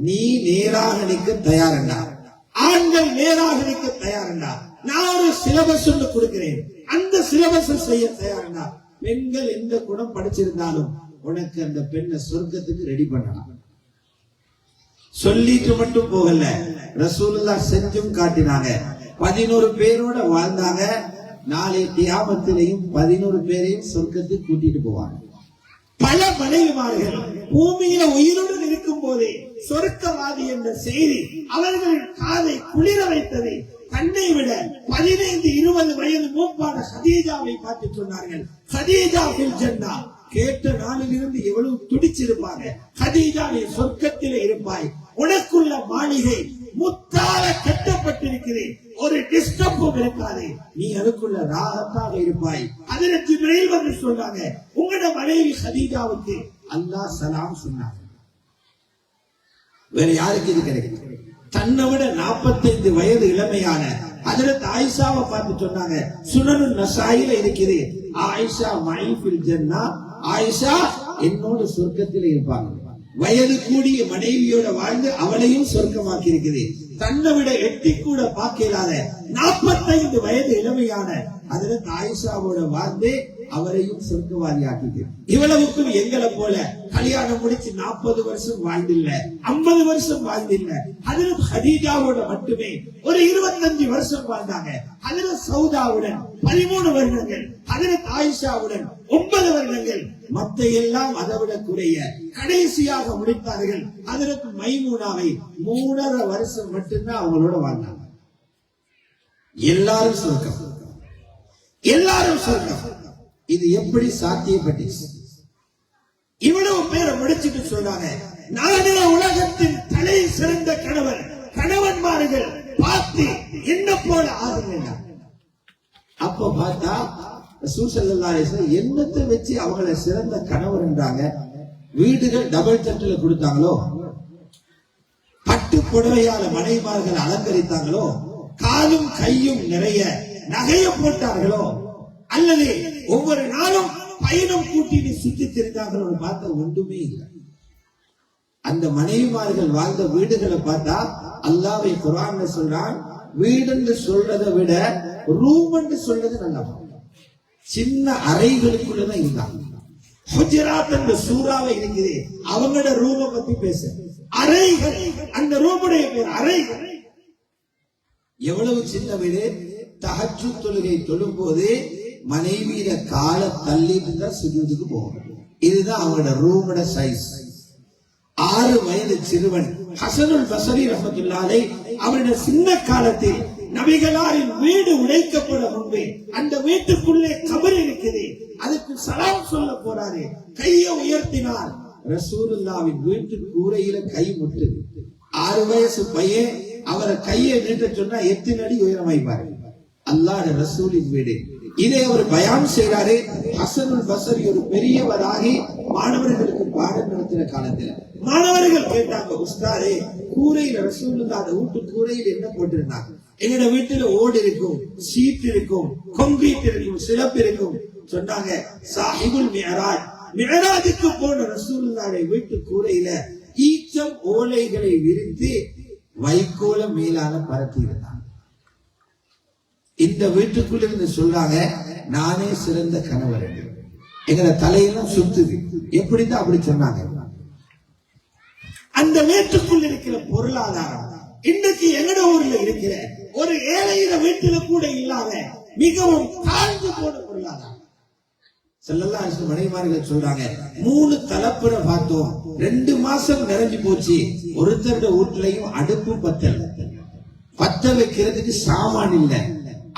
S2: நீ நேராக நிற்க தயாரண்டா, ஆண்கள் நேராக நிற்க தயாரண்டா, நான் ஒரு சிலபஸ் ஒன்று கொடுக்கிறேன், அந்த சிலபஸ் செய்ய தயாரண்டா. பெண்கள் எந்த குணம் படிச்சிருந்தாலும் உனக்கு அந்த பெண்ணை சொர்க்கத்துக்கு ரெடி பண்ணலாம். சொல்லிட்டு மட்டும் போகல, ரசூலுல்லாஹ் செஞ்சும் காட்டினாங்க. 11 பேரோட வாழ்ந்தாங்க.
S1: நாளை கியாமத்திலையும் 11 பேரையும் சொர்க்கத்துக்கு கூட்டிட்டு போவாங்க.
S2: பல மனைவிமார்கள் பூமியில உயிருடன் இருக்கும் போதே சொர்க்கவாதி என்ற செய்தி அவர்களின் காதை குளிர வைத்ததை தன்னை விட 15-20 வயது மூப்பான ஹதீஜாவை பார்த்து சொன்னார்கள், ஹதீஜா ஃபில் ஜன்னா. கேட்ட நாளிலிருந்து எவ்வளவு துடிச்சிருப்பாங்க. ஹதீஜா, நீ சொர்க்கத்திலே இருப்பாய், உனக்குள்ள மாளிகை முத்தால கட்டப்பட்டிருக்கிறது, ஒரு டிஸ்டர்பும் இருக்காது, நீ அதுக்குள்ள ராகத்தாக இருப்பாய். அதில் ஜிப்ரீல் வந்து சொன்னாங்க, உங்களோட மனைவி ஹதீஜாவுக்கு அல்லாஹ் சலாம் சொன்னாங்க. வேற யாருக்கு இது கிடைக்கும்? தன்னை விட 45 வயது இளமையான ஹஜ்ரத் ஆயிஷாவை பார்த்து சொன்னாங்க, சுனனுன் நசாயில இருக்குது, ஆயிஷா மை ஃபில் ஜன்னா, ஆயிஷா என்னோட சொர்க்கத்தில் இருப்பாங்க. வயது கூடிய மனைவியோட வாழ்ந்து அவளையும் சொர்க்கமாக்கி இருக்குது. தன்னை விட எட்டி கூட பார்க்கலாத 45 வயது இளமையான ஹஜ்ரத் ஆயிஷாவோட வாழ்ந்து அவரையும் சொர்க்கவாதி ஆக்கிட்டு, இவ்வளவுக்கும் எங்களை போல கல்யாணம் முடிச்சு 40 வருஷம் வாழ்ந்தில்ல, 50 வருஷம் வாழ்ந்தில்ல. ஹஜ்ரத் ஹதீஜாவோட மட்டுமே ஒரு 25 வருஷம் வாழ்ந்தாங்க. ஹஜ்ரத் சௌதாவுடன் 13 வருடங்கள், ஹஜ்ரத் ஆயிஷாவுடன் 9 வருடங்கள், மத்த எல்லாம் அதை விட குறைய கடைசியாக முடித்தார்கள். ஹஜ்ரத் மைமூனாவை 3.5 வருஷம் மட்டும்தான் அவங்களோட வாழ்ந்தாங்க. எல்லாரும் சொர்க்கம், எல்லாரும் சொர்க்கம். இது எப்படி சாத்தியப்பட்டுச்சு? இவ்வளவு பேரை முடிச்சுட்டு சொல்றாங்க, நானே உலகத்தின் தலை சிறந்த கணவன், கணவன்மார்கள் பார்த்து என்ன போல ஆகுங்க. அப்ப பார்த்தா ரசூல் ஸல்லல்லாஹு அலைஹி வஸல்லம் என்னத்தை வச்சு அவங்களை சிறந்த கணவர் என்றாங்க? வீடுகள் டபுள் தட்டுல கொடுத்தாங்களோ, பட்டு புடவையால மனைவிமார்கள் அலங்கரித்தாங்களோ, காலும் கையும் நிறைய நகைய போட்டார்களோ, அல்லது ஒவ்வொரு நாளும் பயணம் கூட்டிட்டு சுற்றி திரிந்தார்களோ பார்த்த ஒன்றுமே இல்லை. அந்த மனைவிமார்கள் வாழ்ந்த வீடுகளை பார்த்தா அல்லாஹ்வை குர்ஆன்ல சொல்றான், வீடு என்று சொல்றதை விட ரூம் என்று சொல்றது நல்லா. சின்ன அறைகளுக்குள்ளதான் இருந்தாங்க. ஹுஜராத் என்ற சூறாவை இருக்குது, அவங்களோட ரூமை பத்தி பேச, அறைகள், அந்த ரூமுடைய பேர் அறைகள். எவ்வளவு சின்ன வீடு! தஹஜ்ஜுத் தொழுகை தொழும் போது மனைவியில காலை தள்ளிட்டு தான் சுஜூதுக்கு போகணும். இதுதான் அவங்களோட ரூமோட சைஸ். 6 வயது சிறுவன் ஹசனுல் பஸரி ரஹ்மத்துல்லாஹி அலைஹி அவருடைய சின்ன காலத்தில் நபிகளாரின் வீடு உடைக்கப்பட முன்பே அந்த வீட்டுக்குள்ளே கபர் இருக்குது, அதுக்கு சலாம் சொல்ல போறாரு, கையை உயர்த்தினார், ரசூலுல்லாஹ்வின் வீட்டு கூரையில கை முட்டுது. 6 வயசு பையன் அவரை கையை நீட்ட சொன்னா எத்தனை அடி உயரமாய்ப்பாரு? அல்லாஹ்வுடைய ரசூலின் வீடு. இதை அவர் பயான் செய்கிறாரு. ஹசனுல் பஸரி ஒரு பெரியவராகி மாணவர்களுக்கு பாடம் நடத்துற காலத்துல மாணவர்கள் கேட்டாங்க, உஸ்தாதே, கூரையில ரசூலுல்லாஹ் வீட்டு கூரையில் என்ன போட்டிருந்தாங்க? எங்களோட வீட்டுல ஓடு இருக்கும், சீட் இருக்கும், கொங்கீட் இருக்கும், சிலப்பு இருக்கும். சொன்னாங்க, சாஹிபுல் மிஅராஜ், மிஅராஜுக்கு போன ரசூலுல்லாஹ் வீட்டு கூரையில ஈச்சம் ஓலைகளை விரித்து வைக்கோல மேலான பரப்பி இருந்தாங்க. இந்த வீட்டுக்குள்ள இருந்து சொல்றாங்க, நானே சிறந்த கணவர். எங்களை தலையெல்லாம் சுத்துது. எப்படிதான் அப்படி சொன்னாங்க? அந்த வீட்டுக்குள் இருக்கிற பொருளாதாரம் இன்னைக்கு எங்கட ஊர்ல இருக்கிற ஒரு ஏழையில வீட்டுல கூட இல்லாத மிகவும் தாழ்ந்து போன பொருளாதாரம். ஸல்லல்லாஹு அலைஹி வஸல்லம் மனைவிமார்கள் சொல்றாங்க, 3 தலைப்புற பார்த்தோம், 2 மாசம் நிறைஞ்சு போச்சு, ஒருத்தருடைய வீட்டுலயும் அடுப்பு பத்த வைக்கிறதுக்கு சாமான் இல்ல,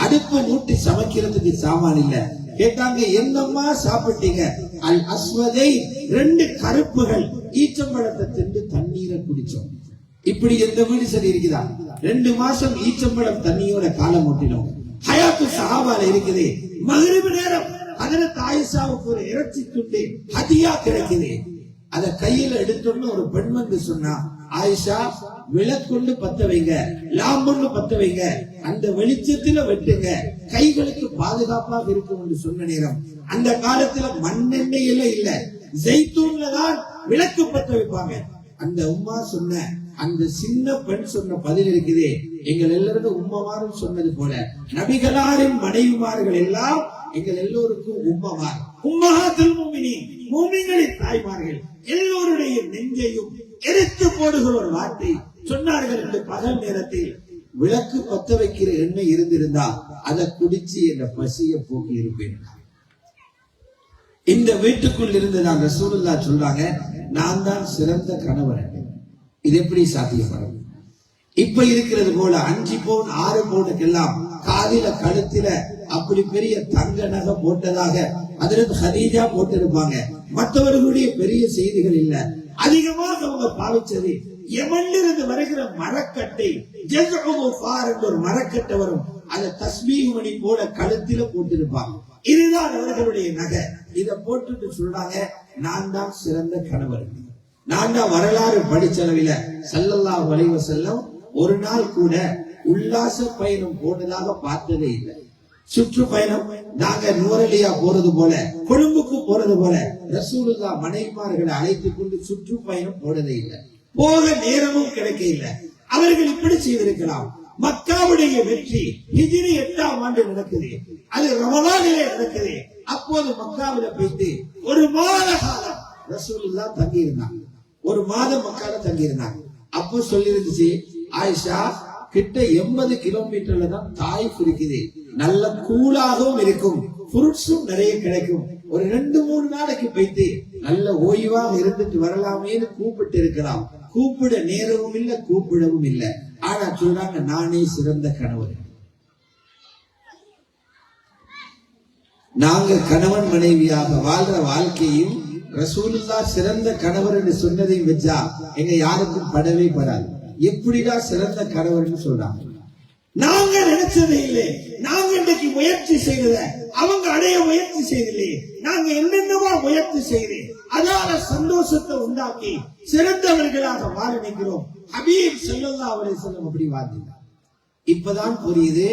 S2: அடுப்பு மூட்டி சமைக்கிறதுக்கு சாமான் இல்ல. கேட்டாங்க, என்னம்மா சாப்பிட்டீங்க? அல் அஸ்வதை, 2 கருப்புகள் ஈச்சம்பழத்தை தின்று தண்ணீரை குடிச்சோம். இப்படி எந்த வீடு சரி இருக்குதா? 2 மாசம் ஈச்சம்பழம் தண்ணியோட காலம் மூட்டினோம். ஹயாத்து சஹாபால இருக்குது, மக்ரிப் நேரம் ஹஜ்ரத் ஆயிஷாவுக்கு ஒரு இறைச்சி துண்டு ஹதியா கிடைக்குது. அத கையில எடுத்தோன்னு ஒரு பெண் வந்து சொன்னா, ஆயிஷா, விளக்குண்டு பத்த வைங்க, லாம்பொண்டு பத்த வைங்க, அந்த வெளிச்சத்துல வெட்டுங்க, கைகளுக்கு பாதுகாப்பாக இருக்கும் என்று சொன்ன நேரம், அந்த காலத்துல மண்ணெண்ணெயில இல்ல, ஜெய்தூன்ல தான் விளக்கு பத்த வைப்பாங்க. அந்த உம்மா சொன்ன அந்த சின்ன பெண் சொன்ன பதில் இருக்குது, எங்கள் எல்லாருக்கும் உம்மமாரும் சொன்னது போல நபிகளாரின் மனைவிமார்கள் எல்லாம் எங்கள் எல்லோருக்கும் உம்மமார், உம்மஹாத்துல் முஃமினீன், முஃமின்களின் தாய்மார்கள். எல்லோருடைய நெஞ்சையும் எரித்து போடுகிற ஒரு வார்த்தை சொன்னார்கள். இந்த பகல் நேரத்தில் விளக்கு பத்த வைக்கிற எண்ணெய் இருந்திருந்தா அதை குடிச்சு என்ற பசியை போக்கி இருப்பேன். இந்த வீட்டுக்குள் இருந்துதான் ரசூலுல்லாஹ் சொல்றாங்க, நான் தான் சிறந்த கணவன். இது எப்படி சாத்தியப்படும்? இப்ப இருக்கிறது போல 5 பவுன் 6 பவுனுக்கெல்லாம் காதில கழுத்தில அப்படி பெரிய தங்க நகை போட்டதாக அதில் ஹதீஜா போட்டிருப்பாங்க. மற்றவர்களுடைய பெரிய செய்திகள் இல்ல. அதிகமாக அவங்க பாவிச்சது யமனிலிருந்து வருகிற மரக்கட்டை, ஒரு மரக்கட்டை வரும், அதை தஸ்பீஹ் மணி போல கழுத்தில போட்டிருப்பாங்க. இதுதான் அவர்களுடைய நகை. இதை போட்டுட்டு சொல்றாங்க, நான் தான் சிறந்த கணவர். நான் தான் வரலாறு படிச்சளவில ஸல்லல்லாஹு அலைஹி வஸல்லம் ஒரு நாள் கூட உல்லாச பயணம் போனதாக பார்த்ததே இல்லை. சுற்றுப்பயணம் நாங்க நூரலியா போறது போல, கொழும்புக்கு போறது போல ரசூலுல்லாஹ் மனைவிமார்களை அழைத்துக் கொண்டு சுற்றுப்பயணம் போனதே இல்லை. போக நேரமும் கிடைக்க இல்லை. அவர்கள் இப்படி செய்திருக்கலாம். மக்காவுடைய வெற்றி ஹிஜ்ரி 8ஆம் ஆண்டு நடக்குது, அது ரமலானிலே நடக்குது. அப்போது மக்காவில போயிட்டு ஒரு மாத காலம் ரசூலுல்லாஹ் தங்கி இருந்தாங்க. ஒரு மாதம் மக்கால தங்கி இருந்தாங்க. அப்போ சொல்லி இருந்துச்சு, ஆயிஷா கிட்ட 80 கிலோமீட்டர்ல தான் தாயிஃப் இருக்குது, நல்ல கூலாகவும் இருக்கும், ஃப்ரூட்ஸும் நிறைய கிடைக்கும், ஒரு 2-3 நாளைக்கு போயிட்டு நல்ல ஓய்வாக இருந்துட்டு வரலாமேன்னு கூப்பிட்டு இருக்கலாம். கூப்பிட நேரமும் இல்ல, கூப்பிடவும் இல்லை. ஆனா சொல்றாங்க, நானே சிறந்த கணவர். நாங்க கணவன் மனைவியாக வாழ்ற வாழ்க்கையும் ரசூலுல்லாஹ் சிறந்த கணவர் என்று சொன்னதையும் வச்சா எங்க யாருக்கும் படவே படாது. எப்படிடா சிறந்த கணவர்னு சொல்றாங்க? நாங்க நினைச்சதே இல்லை. நாங்க இன்றைக்கு முயற்சி செய்தத அவங்க அடைய முயற்சி செய்தலே. நாங்க என்னென்னவோ முயற்சி செய்து அதால சந்தோஷத்தை உண்டாக்கி சிறந்தவர்களாக வாழ நினைக்கிறோம். ஹபீப் ஸல்லல்லாஹு அலைஹி வஸல்லம் அப்படி வாழ்ந்தார். இப்பதான் புரியுது,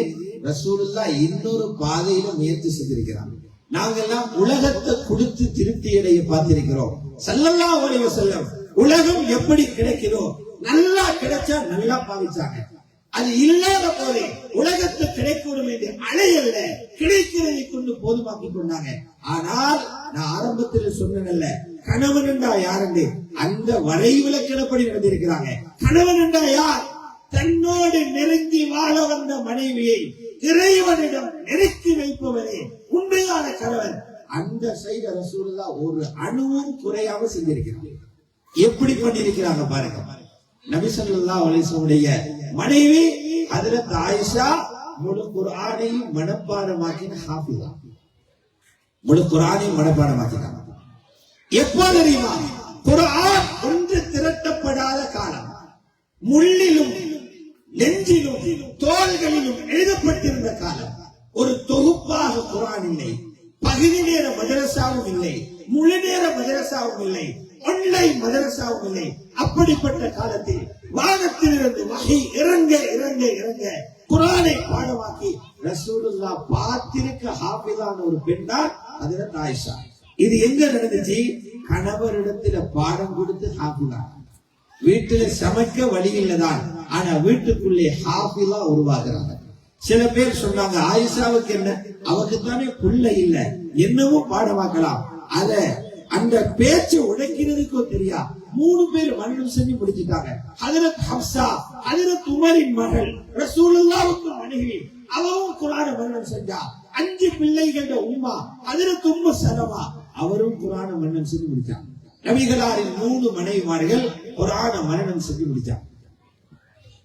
S2: ரசூலுல்லாஹ் இன்னொரு பாதையில முயற்சி செய்திருக்கிறாங்க. நாங்கெல்லாம் உலகத்தை கொடுத்து திருப்தி அடைய பார்த்திருக்கிறோம். ஸல்லல்லாஹு அலைஹி வஸல்லம் உலகம் எப்படி கிடைக்கிறோ நல்லா கிடைச்சா நல்லா பாவிச்சாங்க. அது இல்லாத போதே உலகத்தை கிடைக்கூடும் என்று அலையல்ல, கிடைக்கிறதை கொண்டு போதுமாக்கி கொண்டாங்க. ஆனால் நான் ஆரம்பத்தில் சொன்னேன்ல, கணவன் என்றா யாருன்னு அந்த வரைவிலக்கணப்படி நடந்திருக்கிறாங்க. கணவன் என்றா யார்? தன்னோடு நெருங்கி வாழ வந்த மனைவியை இறைவனிடம் நெருக்கி வைப்பவரே உண்மையான கணவன். அந்த செய்த ரசூலுல்லாஹ் ஒரு அணுவும் குறையாம செஞ்சிருக்கிறாங்க. எப்படி பண்ணிருக்கிறாங்க பாருங்க. நபி ஸல்லல்லாஹு அலைஹி வஸல்லம் மனைவி ஹஜ்ரத் ஆயிஷா முழு குர்ஆனையும் மனப்பாடமாக்கின ஹாஃபிஸா. முழு குர்ஆனையும் மனப்பாடமாக்கினாங்க. எப்போ தெரியுமா? குர்ஆன் ஒன்று திரட்டப்படாத காலம். முள்ளிலும் நெஞ்சிலும் தோள்களிலும் எழுதப்பட்டிருந்த காலம். ஒரு தொகுப்பாக குர்ஆன் இல்லை, பகுதி நேர மதரசாவும் இல்லை, முழு நேர மதரசாவும் இல்லை, ஆன்லைன் மதரசாவும் இல்லை. அப்படிப்பட்ட காலத்தில் வானத்திலிருந்து வஹி இறங்க இறங்க இறங்க குர்ஆனை பாடமாக்கி ரசூலுல்லாஹ் பார்த்திருக்க ஹாஃபிஸான ஒரு பெண் தான் ஹஜ்ரத் ஆயிஷா. இது எங்க நடந்துச்சு? கணவரிடத்துல பாடம் கொடுத்து ஹாஃபிஸா. வீட்டுல சமைக்க வழி இல்லதான், ஆனா வீட்டுக்குள்ளே ஹாஃபிஸா உருவாகிறாங்க. சில பேர் சொன்னாங்க, ஆயிஷாவுக்கு என்ன, அவருக்கு தானே புள்ள இல்ல, என்னவோ பாடமாக்கலாம். அத அந்த பேச்சை உடைக்கிறதுக்கோ தெரியா 3 பேர் மரணம் செஞ்சு முடிச்சிட்டாங்க. ஹஜ்ரத் ஹப்ஸா, ஹஜ்ரத் உமரின் மகள், ரசூலுல்லாஹ்வுக்கு மனைவி, அவரும் குர்ஆனை மரணம் செஞ்சா. 5 பிள்ளைகளோட உம்மா ஹஜ்ரத் உம்மு சலமா, அவரும் குர்ஆனை மரணம் செஞ்சு முடிச்சாங்க. நபிகளாரின் 3 மனைவிமார்கள் குர்ஆனை மரணம் செஞ்சு முடிச்சாங்க.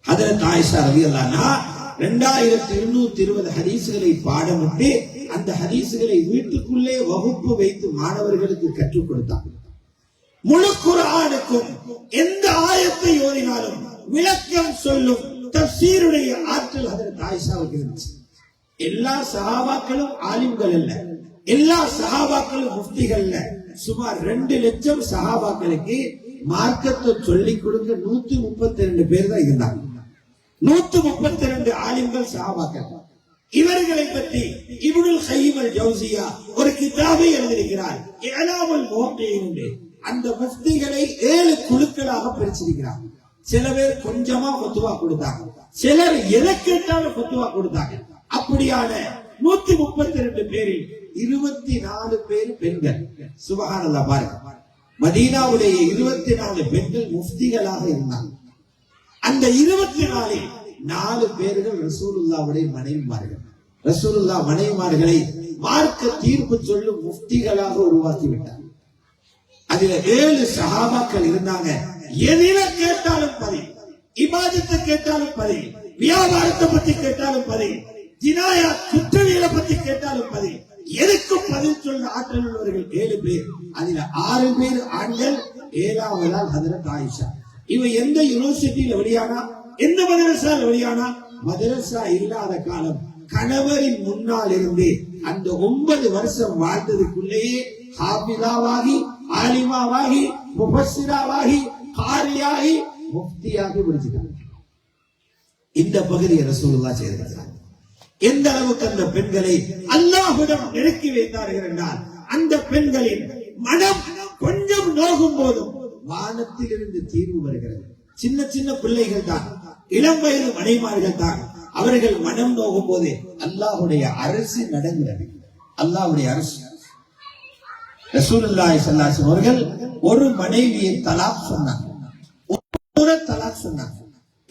S2: ஹஜ்ரத் ஆயிஷா ரலியல்லாஹு அன்ஹா 2220 ஹதீஸ்களை பாடமிட்டு அந்த ஹதீஸ்களை வீட்டுக்குள்ளே வகுப்பு வைத்து மாணவர்களுக்கு கற்றுக் கொடுத்தார். முழு குர்ஆனுக்கும் எந்த ஆயத்தை ஓதினாலும் விளக்கம் சொல்லும் தஃசீருடைய ஆற்றல் ஹஜ்ரத் ஆயிஷாவுக்கு இருந்துச்சு. எல்லா சஹாபாக்களும் ஆலிம்கள் அல்ல, எல்லா சஹாபாக்களும் முஃப்திகள் அல்ல. சுமார் 2 லட்சம் சஹாபாக்களுக்கு மார்க்கத்தை சொல்லிக் கொடுக்க 132 பேர் தான் இருந்தாங்க. 132 ஆலிம்கள் சஹாபாக்கள். இவர்களை பற்றி இப்னுல் கய்யிம் அல் ஜௌசியா ஒரு கிதாபை எழுதியிருக்கிறார், இஅலாமுல் முவக்கியின். அந்த முஃப்திகளை 7 குழுக்களாக பிரிச்சிருக்கிறார். சில பேர் கொஞ்சமா ஃபத்வா கொடுத்தாங்க, சிலர் எதை கேட்டாலும் ஃபத்வா கொடுத்தாங்க. அப்படியான 132 பேரில் 24 பேர் பெண்கள். சுப்ஹானல்லாஹ் பாருங்க, மதீனாவுடைய 24 பெண்கள் முஃப்திகளாக இருந்தாங்க. அந்த 24 4 பேர்கள் ரசூலுல்லாஹ்வுடைய மனைவிமார்கள். ரசூலுல்லாஹ் மனைவிமார்களை மார்க்க தீர்ப்பு சொல்லும் முஃப்திகளாக உருவாக்கி விட்டார். அதுல 7 சஹாபாக்கள் இருந்தாங்க. எதில கேட்டாலும் பதில், இபாதத்தை கேட்டாலும் பதில், வியாபாரத்தை பத்தி கேட்டாலும் பதில், ஜினாயா குற்றவியலை பத்தி கேட்டாலும் பதில், எதுக்கும் பதில் சொல்ல ஆற்றல் உள்ளவர்கள் 7 பேர். அதுல 6 பேர் ஆண்கள், 7ஆவதால் ஹஜ்ரத் ஆயிஷா. இவ எந்த யூனிவர்சிட்டியில வெளியானா, எந்த மதரசால வெளியானா? மதரசா இல்லாத காலம் கணவரின் முன்னால் இருந்து அந்த 9 வருஷம் வாழ்ந்ததுக்குள்ளேயே ஹாபிதாவாகி, ஆலிமாவாகி, முஃபஸ்ஸிராவாகி, காரியாகி, முஃப்தியாகி முடிச்சிட்டாங்க. இந்த பகுதியை ரசூலுல்லாஹ் செய்திருக்கிறார். எந்த அளவுக்கு அந்த பெண்களை அல்லாஹ்விடம் நெருக்கி வைத்தார்கள் என்றால், அந்த பெண்களின் மனம் கொஞ்சம் நோகும் போதும் வானத்தில் இருந்து தீர்வு வருகிறது. சின்ன சின்ன பிள்ளைகள் தான், இளம் வயது மனைமார்கள் தான். அவர்கள் மனம் நோகும் போது அல்லாஹ்வுடைய அரசு நடக்கிறது. அல்லாஹ்வுடைய அரசு. ரசூலுல்லாஹி ஸல்லல்லாஹு அலைஹி வஸல்லம் அவர்கள் ஒரு மனைவியை தலாக் சொன்னாங்க. ஒரு தலாக் சொன்னாங்க.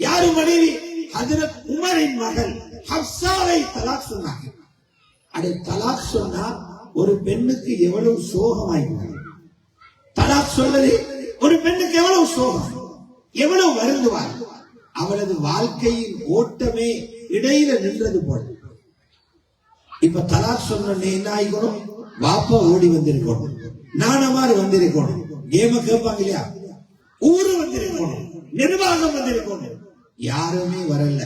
S2: யாரு மனைவி? ஹஜ்ரத் உமரின் மகள் ஹப்சாவை தலாக் சொன்னாங்க. அட தலாக் சொன்னா ஒரு பெண்ணுக்கு எவ்வளவு சோகமாயிருக்கு. தலாக் சொல்றது ஒரு பெண்ணுக்கு எவ்வளவு சோகம், எவ்வளவு வருந்துவார். அவளது வாழ்க்கையின் ஓட்டமே இடையில நின்றது போல. இப்ப தலாக் சொன்ன என்ன ஆகிக்கணும்? வாப்பா ஓடி வந்திருக்கணும், நானமாறு வந்திருக்கணும், கேம கேட்பாங்க இல்லையா, ஊரு வந்திருக்கணும், நிர்வாகம் வந்திருக்கணும். யாருமே வரல.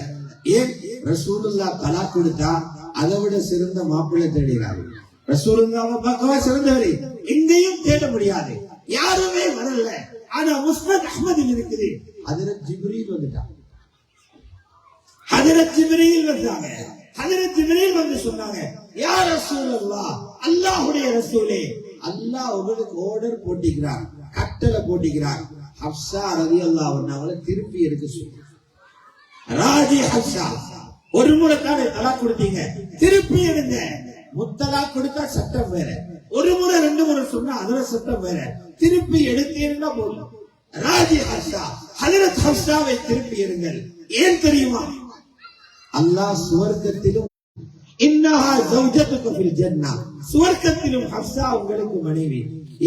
S2: ஏன்? ரசூலுல்லாஹ் தலாக் கொடுத்தா அதை விட சிறந்த மாப்பிள்ளை தேடுகிறார். ரசூலுல்லாஹ் பக்கவா சிறந்தவரை எங்கேயும் தேட முடியாது. யாருமே வரல. ஆனா முஸ்னத் அஹ்மதில் இருக்குது. ஹஜ்ரத் ஜிப்ரீல் வந்துட்டாங்க. ஹஜ்ரத் ஜிப்ரீல் வந்தாங்க. ஹஜ்ரத் ஜிப்ரீல் வந்து சொன்னாங்க, யா ரசூலல்லாஹ், அல்லாஹ்வுடைய ரசூலே, அல்லாஹ் உங்களுக்கு ஆர்டர் போட்டிக்கிறார், கட்டளை போட்டிக்கிறார். ஹப்ஸா ரலியல்லாஹு அன்ஹாவை திருப்பி எடுக்க சொல்லு. ராஜி ஹப்ஸா, ஒரு முறை தானே தலாக் கொடுத்தீங்க, திருப்பி எடுங்க. முத்தலாக் கொடுத்தா சட்டம் வேற, ஒரு முறை 2 முறை சொன்னா அதோட சட்டம் வேற. திருப்பி எடுத்தீங்கன்னா போதும். ராஜி ஹப்ஸா, ஹஜ்ரத் ஹப்ஸாவை திருப்பி எடுங்கள். ஏன் தெரியுமா? அல்லாஹ் சுவர்க்கத்திலும் இன்னஹா ஜௌஜத்துக்கு ஃபில் ஜன்னah, சுவர்க்கத்திலும் ஹப்ஸா உங்களுக்கு மனைவி.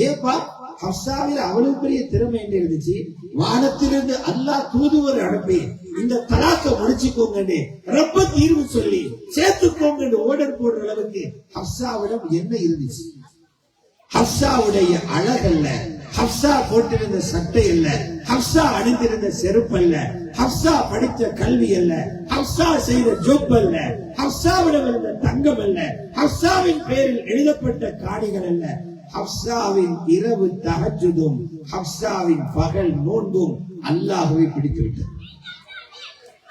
S2: ஏப்பா, ஹப்ஸாவில் அவ்வளவு பெரிய திறமை என்ன இருந்துச்சு? வானத்திலிருந்து அல்லாஹ் தூதுவர் அனுப்பி இந்த தலாக்க முடிச்சுக்கோங்க, ரப்ப தீர்வு சொல்லி சேர்த்துக்கோங்க ஆர்டர் போடுற அளவுக்கு ஹப்ஸாவிடம் என்ன இருந்துச்சு? ஹப்ஸாவுடைய அழகல்ல, ஹப்ஸா போட்டிருந்த சட்டை அல்ல, ஹப்ஸா அணிந்திருந்த செருப்பு அல்ல, ஹப்ஸா படித்த கல்வி அல்ல, ஹப்ஸா செய்த ஜோப் அல்ல, ஹப்ஸாவிடம் இருந்த தங்கம் அல்ல, ஹப்ஸாவின் பேரில் எழுதப்பட்ட காணிகள் அல்ல. ஹப்ஸாவின் இரவு தஹஜ்ஜுதும் ஹப்ஸாவின் பகல் நோன்பும் அல்லாஹ்வை பிடித்து விட்டது.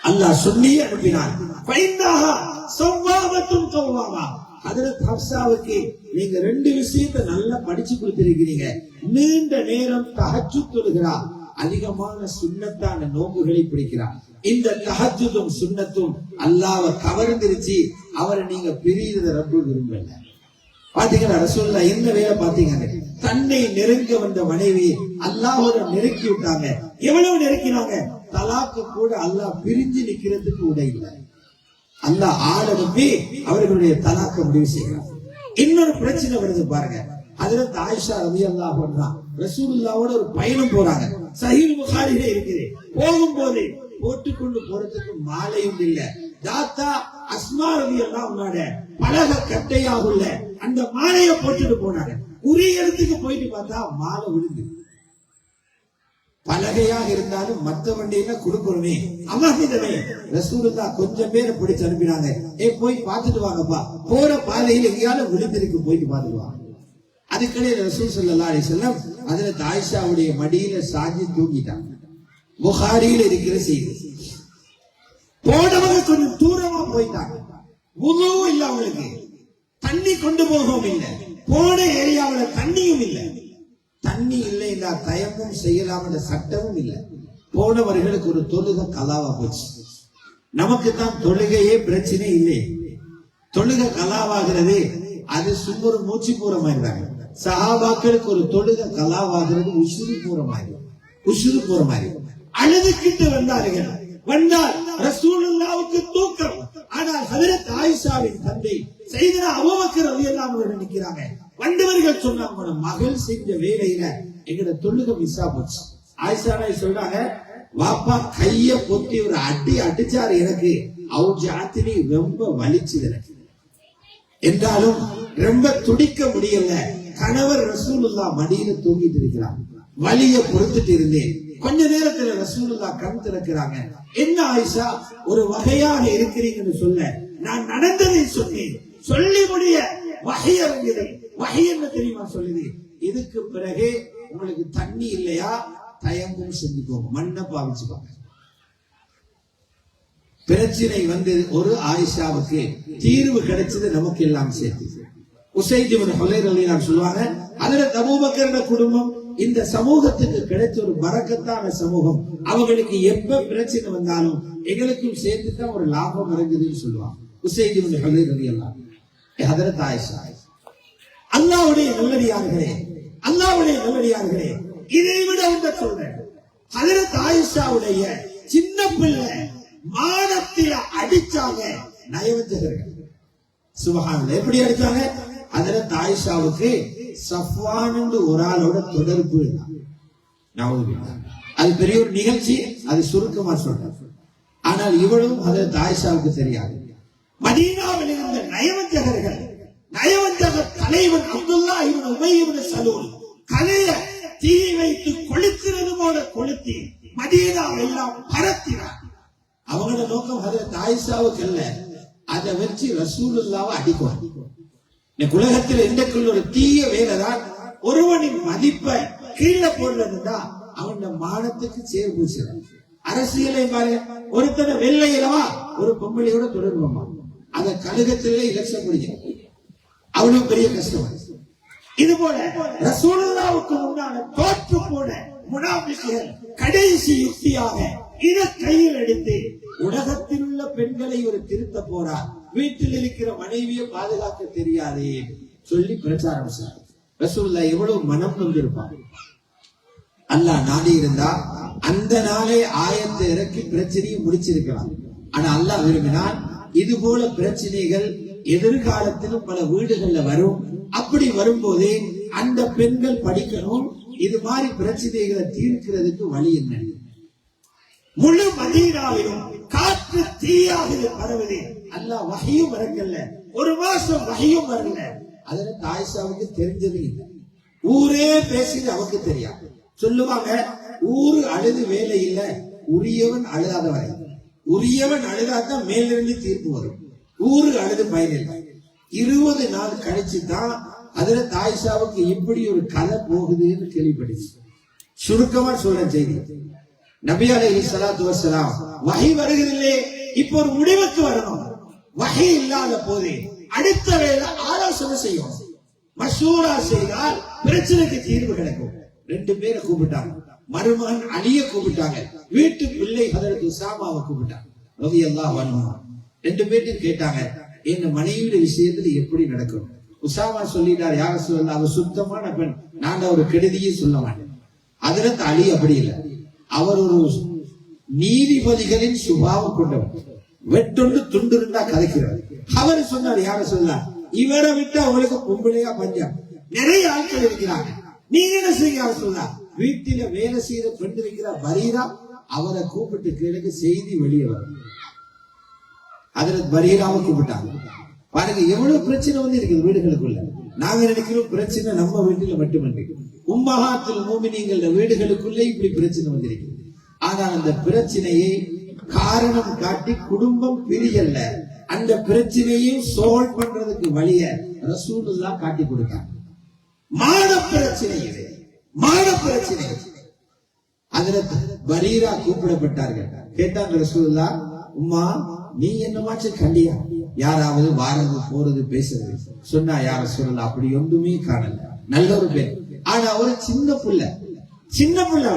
S2: அல்லாஹ் சொல்லி அனுப்பினான். ஃபைன்னஹா ஸவ்வாபத்துன் கவ்வாமா. ஹஜ்ரத் ஹப்ஸாவுக்கு நீங்க 2 விஷயத்தை நல்லா படிச்சு கொடுத்திருக்கிறீங்க. நீண்ட நேரம் தஹஜ்ஜுத் தொழுகிறார், அதிகமான சுன்னத்தான நோன்புகளை பிடிக்கிறார். இந்த தஹஜ்ஜுதும் சுன்னத்தும் அல்லாஹ்வை கவர்ந்திருச்சு. அவரை நீங்க பிரியுறத ரப்பு விரும்பல. பாத்தீங்களா ரசூலுல்லாஹ் என்ன வேலை பாத்தீங்க? தன்னை நெருங்க வந்த மனைவி அல்லாஹ்வோட நெருக்கி விட்டாங்க. எவ்வளவு நெருக்கினாங்க? தலாக்கு கூட அல்லாஹ் பிரிஞ்சு நிக்கிறதுக்கு உடை இல்லை. அல்லாஹ் ஆள் அனுப்பி அவர்களுடைய தலாக்க முடிவு செய்கிறார். இன்னொரு பிரச்சனை வருது பாருங்க. ஹஜ்ரத் ஆயிஷா ரலியல்லாஹு அன்ஹா ரசூலுல்லாஹ்வோட ஒரு பயணம் போறாங்க. சஹீஹ் புகாரிலே இருக்குது. போகும்போது போட்டுக்கொண்டு போறதுக்கு மாலையும் இல்ல. தாத்தா அஸ்மா ரலியல்லாஹு அன்ஹா பலக கட்டையாக உள்ள அந்த மாலையை போட்டுட்டு போனாங்க. உரிய இடத்துக்கு போயிட்டு பார்த்தா மாலை விழுந்து. பலகையாக இருந்தாலும் மத்த வண்டியில கொடுக்கணுமே, அமர்ந்தவே ரசூலுல்லாஹ் கொஞ்சம் பேரை பிடிச்சு அனுப்பினாங்க. போய் பார்த்துட்டு வாங்கப்பா, போற பாதையில் எங்கேயாலும் விழுந்திருக்கு, போயிட்டு பார்த்துட்டு வாங்க. அதுக்கிடையே ரசூல் ஸல்லல்லாஹு அலைஹி வஸல்லம் ஹஜ்ரத் ஆயிஷாவுடைய மடியில சாஞ்சி தூங்கிட்டாங்க. புகாரியில் இருக்கிற செய்தி. போனவங்க கொஞ்சம் தூரமா போயிட்டாங்க. வுது இல்ல, அவங்களுக்கு தண்ணி கொண்டு போகவும் இல்லை. போன ஏரியாவில் தண்ணியும் இல்லை. தண்ணி இல்லை, இல்ல தயமும் செய்யலாம் என்ற சட்டமும் இல்லை. போனவர்களுக்கு ஒரு தொழுகை கலாவா போச்சு. நமக்கு தான் தொழுகையே பிரச்சனை இல்லை. தொழுகை கலாவாகிறது அது சும்மா ஒரு மூச்சு போற மாதிரி தாங்க. சஹாபாக்களுக்கு ஒரு தொழுகை கலாவாகிறது உசுறு போற மாதிரி, உசுறு போற மாதிரி. அழுதுகிட்டு வந்தார்கள். வந்தால் ரசூலுல்லாஹ்வுக்கு தூக்கம். ஆனால் ஹஜ்ரத் ஆயிஷாவின் தந்தை சையதுனா அபூபக்கர் ரலியல்லாஹு அன்ஹு நிக்கிறாங்க. வந்தவர்கள் சொன்னாங்க, மகள் செஞ்ச வேலையில எங்கட தொழுகை மிஸ்ஸா போச்சு. ஆயிஷா சொல்றாங்க, வாப்பா கைய பொத்தி ஒரு அடி அடிச்சாரு, எனக்கு அவுஜாத்தினி ரொம்ப வலிச்சுது எனக்கு. என்றாலும் ரொம்ப துடிக்க முடியல. கணவர் ரசூலுல்லாஹ் மடியில தூங்கிட்டு இருக்கிறார். வலிய பொறுத்துட்டு இருந்தேன். கொஞ்ச நேரத்துல ரசூலுல்லாஹ் கண் திறக்கிறாங்க. என்ன ஆயிஷா, ஒரு வகையாக இருக்கிறீங்கன்னு சொல்ல நான் நடந்ததை சொன்னேன். சொல்லி முடிய வஹி இறங்குது. வஹி என்ன தெரியுமா சொல்லுது, இதுக்கு பிறகு உங்களுக்கு தண்ணி இல்லையா, தயங்கும் செஞ்சுக்கோங்க, மண்ணை பாவிச்சுக்கோங்க. பிரச்சனை வந்து ஒரு ஆயிஷாவுக்கு தீர்வு கிடைச்சது, நமக்கு எல்லாம் சேர்த்து. உசைத் இப்னு ஹுலைர் ரலியல்லாஹு சொல்லுவாங்க, ஹஜ்ரத் அபூபக்கர் குடும்பம் இந்த சமூகத்துக்கு கிடைச்ச ஒரு பரக்கத்தான சமூகம். அவங்களுக்கு எப்ப பிரச்சனை வந்தாலும் எங்களுக்கும் சேர்த்து தான் ஒரு லாபம் இறங்குதுன்னு சொல்லுவாங்க. உசைத் இப்னு ஹுலைர் ரலியல்லாஹு ஹஜ்ரத் ஆயிஷா. அல்லாஹ்வுடைய நல்லடியார்களே, அல்லாஹ்வுடைய நல்லடியார்களே, இதை விட ஒன்றை சொல்றேன். ஹஜ்ரத் ஆயிஷாவுடைய சின்ன பிள்ளை மானத்தில அடிச்சாங்க நயவஞ்சகர்கள். சுபஹானல்லாஹ். எப்படி அடிச்சாங்க? ஹஜ்ரத் ஆயிஷாவுக்கு சஃப்வான் என்று ஒரு ஆளோட தொடர்பு. அது பெரிய ஒரு நிகழ்ச்சி, அது சுருக்கமா சொல்றேன். ஆனால் இவளும் ஹஜ்ரத் ஆயிஷாவுக்கு தெரியாது. மதீனாவில் இருந்த நயவஞ்சகர்கள், நயவஞ்சக தலைவன் அப்துல்லாஹ் இப்னு உபை இப்னு சலூல் கலைய தீ வைத்து கொளுத்துறது போல கொளுத்தி மதீனாவெல்லாம் பரத்தினார். அவங்களோட நோக்கம் ஹஜ்ரத் ஆயிஷாவுக்கு அல்ல, அதை வச்சு ரசூலுல்லாஹ்வை அடிக்குவாங்க. உலகத்தில் இன்றைக்குள்ள ஒரு தீய வேலைதான் ஒருவனின் மதிப்பை கீழே போடுறதுன்னா அவன் மானத்துக்கு சேர் பூசுறான். அரசியலை பாரு, ஒருத்தனை வெள்ளையிலவா ஒரு பொம்பளையோட தொடர்புமா, அத கழகத்திலே இலட்சம் முடியும், அவ்வளவு பெரிய கஷ்டம். இது போல ரசூலுல்லாஹ்வுக்கு முன்னால தோற்று போன முனாஃபிக்குகள் கடைசி யுக்தியாக இதை கையில் எடுத்து உலகத்தில் உள்ள பெண்களை ஒரு திருத்த போறார், வீட்டில் இருக்கிற மனைவியை பாதுகாக்க தெரியாதே சொல்லி பிரச்சாரம் செய்றார். ரசூலுல்லாஹ் எவ்வளவு மனம் நொந்திருப்பாங்க. அல்லாஹ் நாடி இருந்தா அந்த நாளே ஆயத்தை இறக்கி பிரச்சனையை முடிச்சிருக்கலாம். ஆனா அல்லாஹ் விரும்பினால் இது போல பிரச்சனைகள் எதிர்காலத்திலும் பல வீடுகள்ல வரும். அப்படி வரும்போதே அந்த பெண்கள் படிக்கணும், இது மாதிரி பிரச்சனைகளை தீர்க்கிறதுக்கு வழி என்ன. முழு மதீனாவிலும் காற்று தீயாக பரவுது. அல்லாஹ் வஹியும் வரங்கல்ல, ஒரு மாசம் வஹியும் வரல. அதுல ஆயிஷாவுக்கு தெரிஞ்சது இல்லை. ஊரே பேசிது அவருக்கு தெரியாது. சொல்லுவாங்க, ஊரு அழுது வேலை இல்ல, உரியவன் அழுதாத வரை. உரியவன் அழுதாதான் மேலிருந்து தீர்ப்பு வரும். ஊரு அழுது பயனில்லை. 20 நாள் கழிச்சுதான் அதுல ஆயிஷாவுக்கு இப்படி ஒரு கதை போகுதுன்னு கேள்விப்பட்டுச்சு. சுருக்கமா சொல்ற செய்தி, நபி அலைஹிஸ்ஸலாத்து வஸ்ஸலாம் வஹி வருகிறதில்லை, இப்ப ஒரு முடிவுக்கு வரணும். வஹி இல்லாத போது அடுத்த வேளை ஆலோசனை செய்யும். மஷூரா செய்தால் பிரச்சனைக்கு தீர்வு கிடைக்கும். 2 பேரை கூப்பிட்டாங்க. மருமகன் அலியை கூப்பிட்டாங்க, வீட்டு பிள்ளை ஹஜ்ரத் உஸாமாவை கூப்பிட்டாங்க ரலியல்லாஹு அன்ஹு. 2 பேரும் கேட்டாங்க, என் மனைவியோட விஷயத்துல எப்படி நடக்கும். உஸாமா சொல்லிட்டார், யார சொல்லலாம், அவர் சுத்தமான பெண், நான் ஒரு கெடுதியை சொல்ல மாட்டேன். ஹஜ்ரத் அலி அப்படி இல்லை, அவர் ஒரு நீதிபதிகளின் சுபாவம் கொண்டவர். வெட்டொண்டு துண்டு இருந்தா கதைக்கிறார். அவர் சொன்னார், யார சொல்லலாம், இவரை விட்டு அவங்களுக்கு பொம்பளையா பஞ்சம், நிறைய ஆட்கள் இருக்கிறாங்க, நீங்க என்ன செய்ய சொல்லலாம். வீட்டில வேலை செய்யற பெண் இருக்கிற பரீரா, அவரை கூப்பிட்டு கேளுங்க, செய்தி வெளியே வரும். அதுல பரீராவை கூப்பிட்டாங்க. பாருங்க எவ்வளவு பிரச்சனை வந்து இருக்குது வீடுகளுக்குள்ள. நாங்க நினைக்கிறோம் பிரச்சனை நம்ம வீட்டுல மட்டுமன்றி உம்மஹாத்துல் மூமினீன்கள வீடுகளுக்குள்ளே இப்படி பிரச்சனை வந்திருக்கு. ஆனால் அந்த பிரச்சனையை காரணம் காட்டி குடும்பம் பிரியல்ல, அந்த பிரச்சனையை சால்வ் பண்றதுக்கு வழிய ரசூலுல்லாஹ் காட்டி கொடுத்தாங்க. மான பிரச்சனை இது, மான பிரச்சனை. அதுல பரீரா கூப்பிடப்பட்டார்கள். கேட்டாங்க ரசூலுல்லாஹ், உம்மா நீ என்னமாச்சும் கண்டியா, யாராவது வாரது போறது பேசுறது சொன்னா, யார சொல்லலாம், அப்படி ஒன்றுமே காணல, நல்ல ஒரு பேர். ஆனா ஒரு சின்ன புள்ள, சின்ன புள்ள,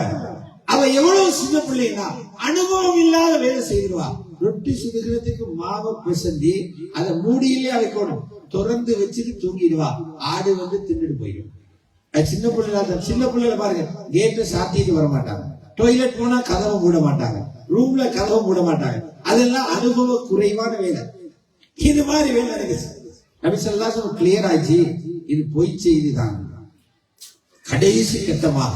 S2: அவ எவ்வளவு சின்ன பிள்ளைன்னா அனுபவம் இல்லாத வேலை செய்திருவா. ரொட்டி சுடுகிறதுக்கு மாவை பிசைஞ்சி அதை மூடியிலே வைக்கணும், திறந்து வச்சுட்டு தூங்கிடுவா. ஆடு வந்து தின்னுட்டு போயிடும். சின்ன பிள்ளை, சின்ன பிள்ளைல பாருங்க, கேட்டை சாத்திட்டு வர மாட்டாங்க, டாய்லெட் போனா கதவை மூட மாட்டாங்க, ரூம்ல கதவை மூட மாட்டாங்க. அதெல்லாம் அனுபவ குறைவான வேலை. இது மாதிரி வேலை நடக்குது. நபி ஸல்லல்லாஹு அலைஹி வஸல்லம் கிளியர் ஆச்சு, இது பொய் செய்தி தான். கடைசி கட்டமாக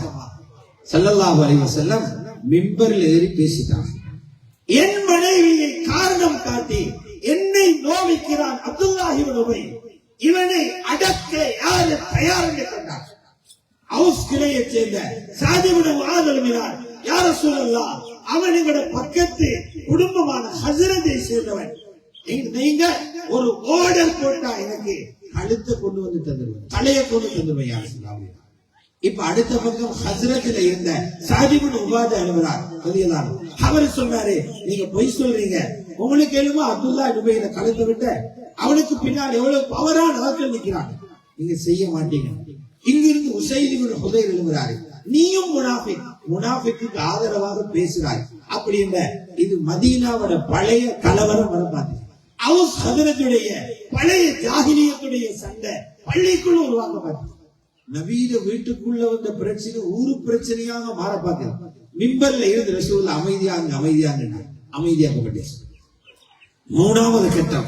S2: ஸல்லல்லாஹு அலைஹி வஸல்லம் மிம்பரில் ஏறி பேசிட்டாங்க. என் மனைவியை காரணம் காட்டி என்னை நோவிக்கிறான் அப்துல்லாஹ் இப்னு உபை, இவனை அடக்க யாரு தயார் என்று கேட்டார். ஹவுஸ் கிளையை சேர்ந்த சாத் இப்னு முஆத் எழுதினார், யா ரசூலல்லாஹ், அவன் எங்கட பக்கத்து குடும்பமான ஹஸ்ரத்தை சேர்ந்தவன், நீங்க ஒரு ஆர்டர் போட்டா எனக்கு கழுத்தை கொண்டு வந்து தந்துருவேன், தலையை கொண்டு தந்துருவேன் யா ரசூலல்லாஹ். இப்ப அடுத்த பக்கம் ஹஸ்ரத்துல இருந்த சாத் இப்னு உபாத எழுதுறார் ரலியல்லாஹு அன்ஹு. அவர் சொன்னாரு, நீங்க பொய் சொல்றீங்க, உங்களுக்கு எழுமா அப்துல்லாஹ் இப்னு உபைய கழுத்தை விட்ட அவனுக்கு பின்னாடி எவ்வளவு பவரான ஆட்கள் நிக்கிறாங்க, நீங்க செய்ய மாட்டீங்க. இங்கிருந்து உசைத் இப்னு ஹுதைர் எழுதுறாரு, நீயும் முனாஃபிக்கு ஆதரவாக பேசுறாய் அப்படின்ற இது மதீனாவோட பழைய கலவரம் வர பார்த்தீங்க. அவுஸ் ஹதரத்துடைய பழைய ஜாஹிலியத்துடைய சண்டை பள்ளிக்குள்ள உருவாக்க பார்த்தீங்க. நபீத வீட்டுக்குள்ள வந்த பிரச்சனை ஊரு பிரச்சனையாக மாற பார்த்தீங்க. மிம்பர்ல இருந்து ரசூலுல்லாஹ் அமைதியாக்கப்பட்டு மூணாவது கட்டம்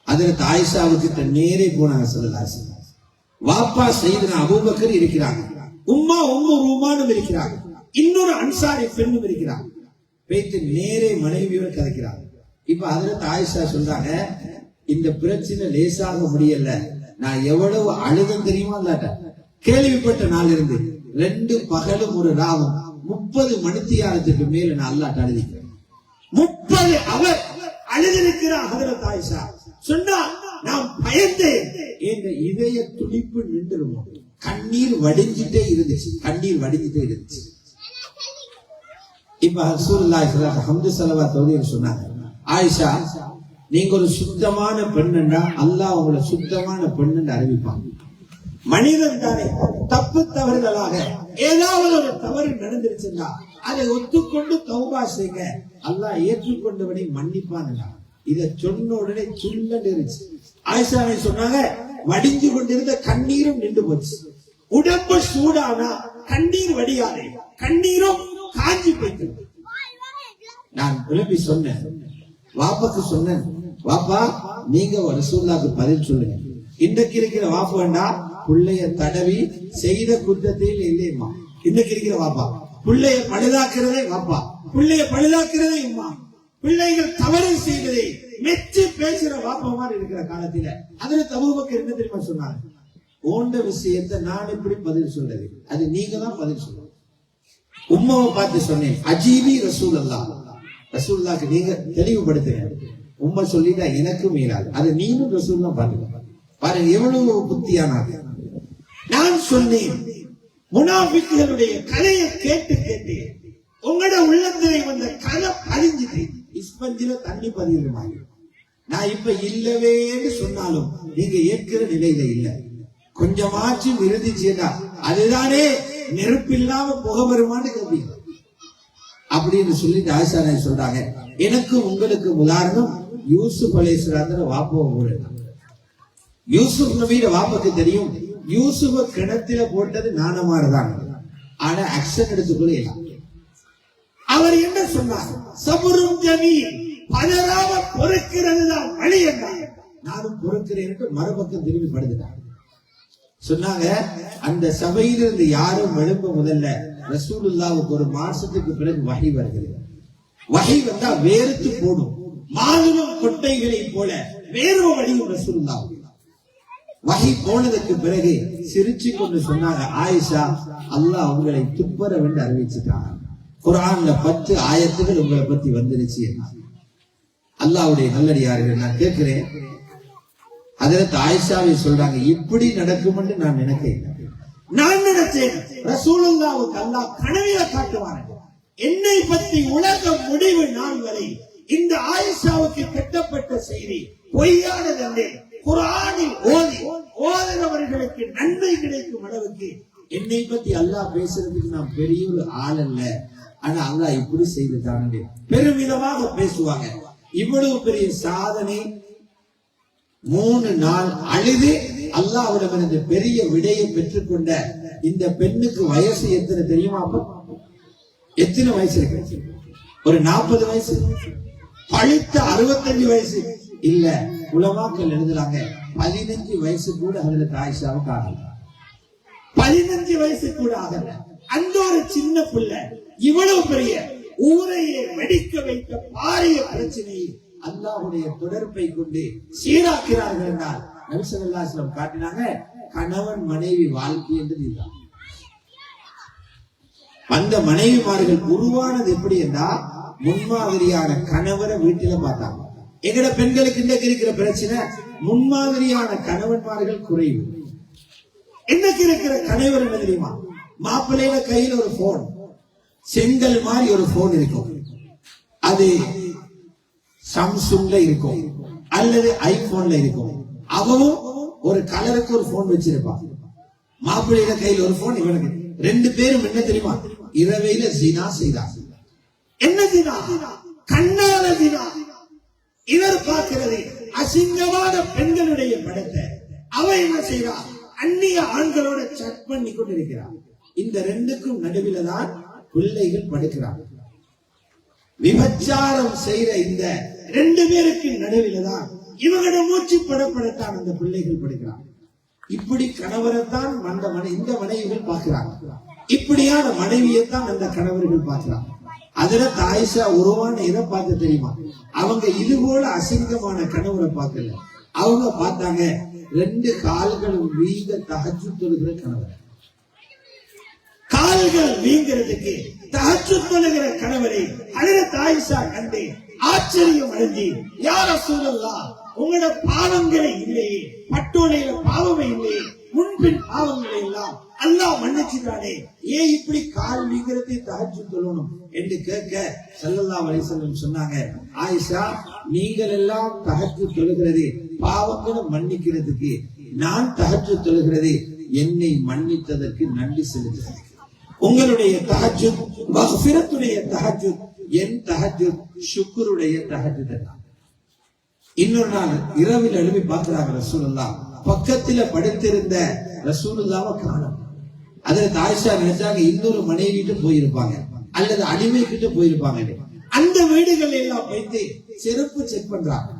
S2: ஹஜ்ரத் ஆயிஷாவுக்கு நேரே போனாங்க ஸல்லல்லாஹு அலைஹி வஸல்லம். வாப்பா சையதுனா அபூபக்கர் இருக்கிறாங்க, உம்மா உம்மு ரூமானும் இருக்கிறாங்க, இன்னொரு அன்சாரி பெண்ணும் இருக்கிறாங்க. பேய்த்து நேரே மனைவியோட கதைக்கிறாங்க. இப்ப ஹஜ்ரத் ஆயிஷா சொல்றாங்க, இந்த பிரச்சனை லேசாக முடியல, நான் எவ்வளவு அழுதம் தெரியுமா இல்லாட்ட கேள்விப்பட்ட நாள் இருந்து 2 பகலும் ஒரு ராவும் 30 மணித்தியாலத்துக்கு மேல நான் அல்லாட்ட அழுதிக்கிறேன். 30 அவர் அழுதிருக்கிறார் ஹஜ்ரத் ஆயிஷா. சொன்னா நான் பயந்தேன், என்ற இதய துடிப்பு நின்றுருவோம். கண்ணீர் வடிஞ்சிட்டே இருந்துச்சு. இப்ப ரசூலுல்லாஹி ஸல்லல்லாஹு அலைஹி வஸல்லம் ஹம்து ஸலவாத் ஓதி சொன்னாங்க, ஆயிஷா, நீங்க ஒரு சுத்தமான பெண்ணுன்னா அல்லாஹ் உங்களை சுத்தமான பெண்ணுன்னு அறிவிப்பாங்க. மனிதன் தானே, தப்பு தவறுதலாக ஏதாவது ஒரு தவறு நடந்துருச்சுன்னா அதை ஒத்துக்கொண்டு தௌபா செய்யுங்க, அல்லாஹ் ஏற்றுக்கொண்டவனை மன்னிப்பான்டா. இத சொன்ன உடனே சுள்ளடிருச்சு. ஆயிஷாவை சொன்னாங்க, வடிஞ்சு கொண்டிருந்த கண்ணீரும் நின்று போச்சு. உடம்பு சூடானா கண்ணீர் வடியாதே, கண்ணீரும் காஞ்சி போயிட்டு. நான் விளம்பி சொன்னேன், வாப்பாக்கு சொன்னேன், வாப்பா நீங்க ரசூலுல்லாஹ்க்கு பதில் சொல்லுங்க. இன்றைக்கு இருக்கிற வாப்பா வேண்டா, பிள்ளைய தடவி செய்த குற்றத்தில் இல்லையம்மா. இன்னைக்கு இருக்கிற வாப்பா பிள்ளைய பழுதாக்குறதே வாப்பா, பிள்ளைய பழுதாக்குறதே அம்மா. பிள்ளைகள் தவறு செய்வதை மெச்சு பேசுற வாப்பா மாதிரி இருக்கிற காலத்துல அதுல அபூபக்கர் என்ன தெரியுமா சொன்னாங்க, ஓண்ட விஷயத்தை நான் எப்படி பதில் சொல்றது, அது நீங்க தான் பதில் சொல்லணும். உம்மாவை பார்த்து சொன்னேன், அஜீபி ரசூலுல்லாஹ்க்கு நீங்க தெளிவுபடுத்துங்க. உம்மா சொல்லிட்டா எனக்கு மீறாது, அது நீனும் ரசூல் தான் பாருங்க. பாருங்க எவ்வளவு புத்தியானாங்க. நான் சொன்னேன், முனாஃபிக்குகளுடைய கதையை கேட்டு உங்களோட உள்ளத்திலே வந்த கதை பதிஞ்சுட்டு இஸ்பஞ்சில தண்ணி பதிவுமாங்க. நான் இப்ப இல்லவேன்னு சொன்னாலும் நீங்க ஏற்கிற நிலையில இல்ல, கொஞ்சமாச்சும் இருந்துச்சுன்னா அதுதானே நெருப்பில்லாம புகை வருமானு கேட்பீங்க அப்படின்னு சொல்லிட்டு ஆயிஷா சொல்றாங்க. எனக்கு உங்களுக்கு உதாரணம் யூசுப் அலைஹிஸ்ஸலாம் வாப்பாவை கூட. யூசுப் நபியோட வாப்பாக்கு தெரியும், யூசுஃப கிணத்துல போட்டது நானமாரதான், ஆனா ஆக்சன் எடுத்துக்கொள்ள. அவர் என்ன சொன்னார், சபுரும் ஜமீல், பதறாம பொறுக்கிறது தான் வழி என்றார். நானும் பொறுக்கிறேன் என்று மறுபக்கம் திரும்பி படுத்துட்டாங்க. சொன்னாங்க, அந்த சபையிலிருந்து யாரும் எழுப்ப முதல்ல ரசூலுல்லாஹ்வுக்கு ஒரு மாசத்துக்கு பிறகு வஹி வருகிறது. வஹி வந்தா வேர்த்து போடும், மாதுளம் கொட்டைகளை போல வேறு வழியும் ரசூலுல்லாஹ். வஹி போனதுக்கு பிறகு சிரிச்சு கொண்டு சொன்னாங்க, ஆயிஷா, அல்லாஹ் உங்களை துப்பரவென்று அறிவிச்சுட்டாங்க. குர்ஆன்ல 10 ஆயத்துகள் உங்களை பத்தி வந்துருச்சு. அல்லாஹ்வுடைய நல்லடியார்கள், நான் கேட்கிறேன், ஹஜ்ரத் ஆயிஷாவை சொல்றாங்க, இப்படி நடக்கும் என்று நான் நினைக்கிறேன். நான் நினைச்சேன் ரசூலுல்லாஹ்வுக்கு அல்லாஹ் கனவில காட்டுவார், என்னை பத்தி உலக முடிவு நாள் வரை இந்த ஆயிஷாவுக்கு கட்டப்பட்ட செய்தி பொய்யானதல்ல, குர்ஆனில் ஓதுகிறவர்களுக்கு நன்மை கிடைக்கும் அளவுக்கு என்னை பத்தி அல்லாஹ் பேசுறதுக்கு நான் பெரிய ஒரு ஆள் அல்ல, ஆனா அல்லாஹ் இப்படி செய்துட்டாங்க பெருமிதமாக பேசுவாங்க. இவ்வளவு பெரிய சாதனை 3 நாள் அழுது அல்லாஹ்விடமிருந்து பெரிய விடையை பெற்றுக்கொண்ட இந்த பெண்ணுக்கு வயசு எத்தனை தெரியுமா? எத்தனை வயசு இருக்கு? ஒரு 40 வயசு, பழுத்த 65 வயசு இல்ல. உலமாக்கள் எழுதுறாங்க 15 வயசு கூட ஹஜ்ரத் ஆயிஷாவுக்கு ஆகல. 15 வயசு கூட ஆகல. அந்த ஒரு சின்ன பிள்ளை இவ்வளவு பெரிய ஊரையே வெடிக்க வைத்த பாரிய பிரச்சனையை அல்லாஹ்வுடைய தொடர்பை கொண்டு சீராக்கிறார்கள் என்றால் நபி ஸல்லல்லாஹு அலைஹி வஸல்லம் காட்டினாங்க கணவன் மனைவி வாழ்க்கை என்று இதுதான். அந்த மனைவிமார்கள் உருவானது எப்படி என்றால் முன்மாதிரியான கணவரை வீட்டில பார்த்தாங்க. எங்கட பெண்களுக்கு இன்றைக்கு இருக்கிற பிரச்சனை முன்மாதிரியான கணவன்மார்கள் குறைவு. இன்னைக்கு இருக்கிற கணவர் என்ன தெரியுமா? மாப்பிள்ளையில கையில ஒரு போன், செங்கல் மாதிரி ஒரு போன் இருக்கும். அது சாம்சங்ல இருக்கும் அல்லது ஐபோன்ல இருக்கும். அவவும் ஒரு கலருக்கு ஒரு போன் வச்சிருப்பான். மாப்பிள்ளையில கையில ஒரு போன், இவனுக்கு. 2 பேரும் என்ன தெரியுமா? இரவையில ஜினா செய்தார். என்ன ஜினா? கண்ணால ஜினா. இவர் பார்க்கிறது அசிங்கமான பெண்களுடைய படத்தை. அவ என்ன செய்யறா? அந்நிய ஆண்களோட சட் பண்ணி கொண்டிருக்கிறார். இந்த 2க்கும் நடுவில் தான் பிள்ளைகள் படுக்கிறார். விபச்சாரம் செய்யற இந்த 2 பேருக்கு நடுவில் தான் இவங்களோட மூச்சு படப்படத்தான் அந்த பிள்ளைகள் படுக்கிறார். இப்படி கணவரைத்தான் இந்த மனைவிகள் பார்க்கிறாங்க. இப்படியான மனைவியைத்தான் அந்த கணவர்கள் பார்க்கிறாங்க. அதுல ஆயிஷா உருவான எதை பார்த்து தெரியுமா? அவங்க இது போல அசிங்கமான கணவரை பார்க்கல. அவங்க பார்த்தாங்க 2 கால்களும் வீங்க தஹஜ்ஜுத் தொழுகிற கணவர். கால்கள் வீங்கிறதுக்கு தஹஜ்ஜுத் தொழுகிற கணவரை ஹஜ்ரத் ஆயிஷா கண்டு ஆச்சரியம் அடைஞ்சி, யா ரசூலல்லாஹ், உங்களோட பாவங்களே இல்லையே, பட்டோலையில பாவமே இல்லையே, முன்பின் பாவங்களை எல்லாம் அல்லாஹ் மன்னிச்சுட்டானே, ஏன் இப்படி கால் வீங்கிறதை தஹஜ்ஜுத் தொழணும் என்று கேட்க ஸல்லல்லாஹு அலைஹி வஸல்லம் சொன்னாங்க, ஆயிஷா, நீங்கள் எல்லாம் தஹஜ்ஜுத் தொழுகிறது பாவங்களை மன்னிக்கிறதுக்கு, நான் தஹஜ்ஜுத் தொழுகிறது என்னை மன்னித்ததற்கு நன்றி செலுத்துகிறேன். உங்களுடைய தஹஜ்ஜுத் மக்ஃபிரத்துடைய தஹஜ்ஜுத், என் தஹஜ்ஜுத் ஷுக்ருடைய தஹஜ்ஜுத். இன்னொரு நாள் இரவில் எழுப்பி பார்க்கிறாங்க ரசூலுல்லாஹ். பக்கத்துல படுத்திருந்த ரசூலுல்லாஹ்வை காணோம். அதுல ஆயிஷா நினைச்சாங்க இன்னொரு மனைவிட்டு போயிருப்பாங்க அல்லது அடிமை கிட்ட போயிருப்பாங்க. அந்த வீடுகள் எல்லாம் வைத்து செருப்பு செக் பண்றாங்க.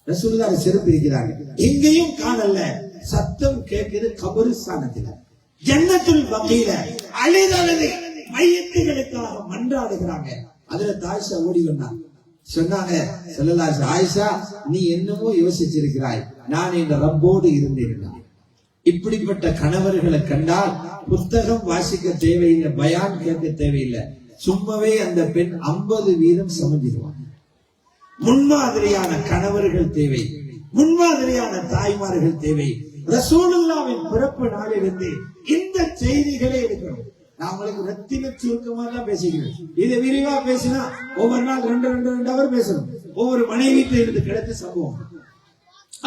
S2: ரசூலுல்லாஹ் செருப்பு இருக்கிறாங்க, எங்கேயும் காணல. சத்தம் கேட்குது கபரிஸ்தானத்துல, ஜன்னத்துல் பகீல அழுதழுது மையத்துகளுக்காக மன்றாடுகிறாங்க. அதுல ஆயிஷா ஓடி வந்தாங்க. சொன்னாங்க ஸல்லல்லாஹு அலைஹி வஸல்லம், ஆயிஷா, நீ என்னமோ யோசிச்சிருக்கிறாய், நான் இந்த ரப்போடு இருந்திருந்தேன். இப்படிப்பட்ட கணவர்களை கண்டால் புத்தகம் வாசிக்க தேவையில்லை, பயான் கேட்க தேவையில்லை, சும்மாவே அந்த பெண் 50% சமஞ்சிடுவாங்க. முன்மாதிரியான கணவர்கள் தேவை, முன்மாதிரியான தாய்மார்கள் தேவை. ரசூலுல்லாஹ்வின் பிறப்பு நாளிலிருந்து இந்த செய்திகளே எடுக்கணும். நான் உங்களுக்கு ரத்தின சுருக்கமா தான் பேசிக்கிறேன். இதை விரிவா பேசினா ஒவ்வொரு நாள் 2 அவர் பேசணும். ஒவ்வொரு மனைவிட்டு இருந்து கிடைத்த சம்பவம்.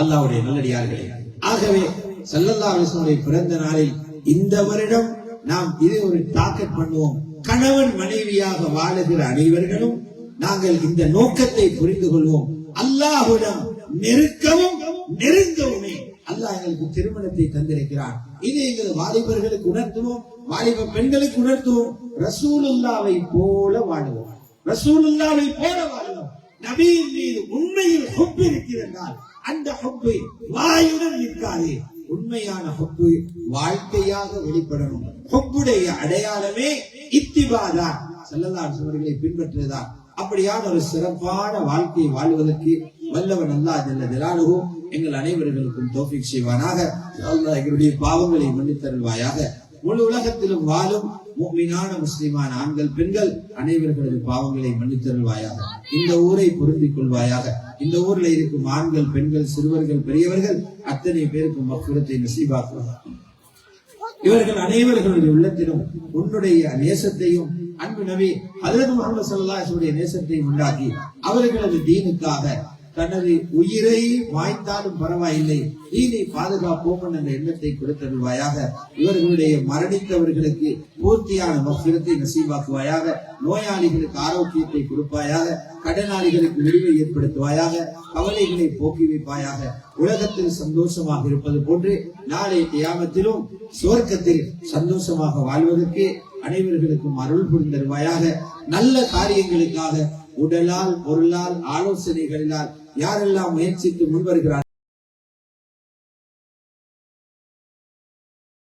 S2: அல்லாஹ்வுடைய நல்லடியார்களே, ஆகவே ஸல்லல்லாஹு அலைஹி வஸல்லம் பிறந்த நாளில் இந்த வருடம் நாம் இது ஒரு டார்கெட் பண்ணுவோம். கணவன் மனைவியாக வாழுகிற அனைவர்களும் நாங்கள் இந்த நோக்கத்தை புரிந்து கொள்வோம். அல்லாஹ்விடம் நெருக்கவும் நெருங்கவுமே அல்லாஹ் எங்களுக்கு திருமணத்தை தந்திருக்கிறார். இதை எங்கள் வாலிபர்களுக்கு உணர்த்துவோம், வாலிப பெண்களுக்கு உணர்த்துவோம். ரசூலுல்லாவை போல வாழுவோம், ரசூலுல்லாவை போல வாழுவோம். நபியின் மீது உண்மையில் ஹுப் இருக்கிறால் அந்த ஹுப்பை வாயுடன் நிற்காது. உண்மையான ஹுப்பு வாழ்க்கையாக வெளிப்படணும். ஹுப்புடைய அடையாளமே இத்திபாதான், ஸல்லல்லாஹு அலைஹி வஸல்லம் பின்பற்றுவதுதான். அப்படியான ஒரு சிறப்பான வாழ்க்கையை வாழ்வதற்கு வல்லவன் அல்லாஹ் ஜல்ல ஜலாலுஹு எங்கள் அனைவர்களுக்கும் தௌஃபீக் செய்வானாக. அல்லாஹ் எங்களுடைய பாவங்களை மன்னித்தருள்வாயாக. முழு உலகத்திலும் வாழும் முஃமினான முஸ்லிமான ஆண்கள் பெண்கள் அனைவர்களது பாவங்களை மன்னித்தருள்வாயாக. இந்த ஊரை பொருந்திக் கொள்வாயாக. இந்த ஊர்ல இருக்கும் ஆண்கள் பெண்கள் சிறுவர்கள் பெரியவர்கள் அத்தனை பேருக்கும் மக்ஃபிரத்தை நசீபாக்குவாயாக. இவர்கள் அனைவர்களுடைய உள்ளத்திலும் உன்னுடைய நேசத்தையும் அன்பு நபி ஹஜ்ரத் முஹம்மது ஸல்லல்லாஹு அலைஹி வஸல்லம் நேசத்தையும் உண்டாக்கி அவர்களது தீனுக்காக தனது உயிரை வாய்த்தாலும் பரவாயில்லை, தீனை பாதுகாப்போம் என்ற எண்ணத்தை கொடுத்தருள்வாயாக. இவர்களுடைய மரணித்தவர்களுக்கு பூர்த்தியான மக்ஃபிரத்தை நசீபாக்குவாயாக. நோயாளிகளுக்கு ஆரோக்கியத்தை கொடுப்பாயாக. கடனாளிகளுக்கு விடுவை ஏற்படுத்துவாயாக. கவலைகளை போக்கி வைப்பாயாக. உலகத்தில் சந்தோஷமாக இருப்பது போன்று நாளை கியாமத்திலும் சுவர்க்கத்தில் சந்தோஷமாக வாழ்வதற்கு அனைவர்களுக்கும் அருள் புரிந்தருவாயாக. நல்ல காரியங்களுக்காக உடலால் பொருளால் ஆலோசனைகளினால் யாரெல்லாம் முயற்சித்து முன்வருகிறார்கள்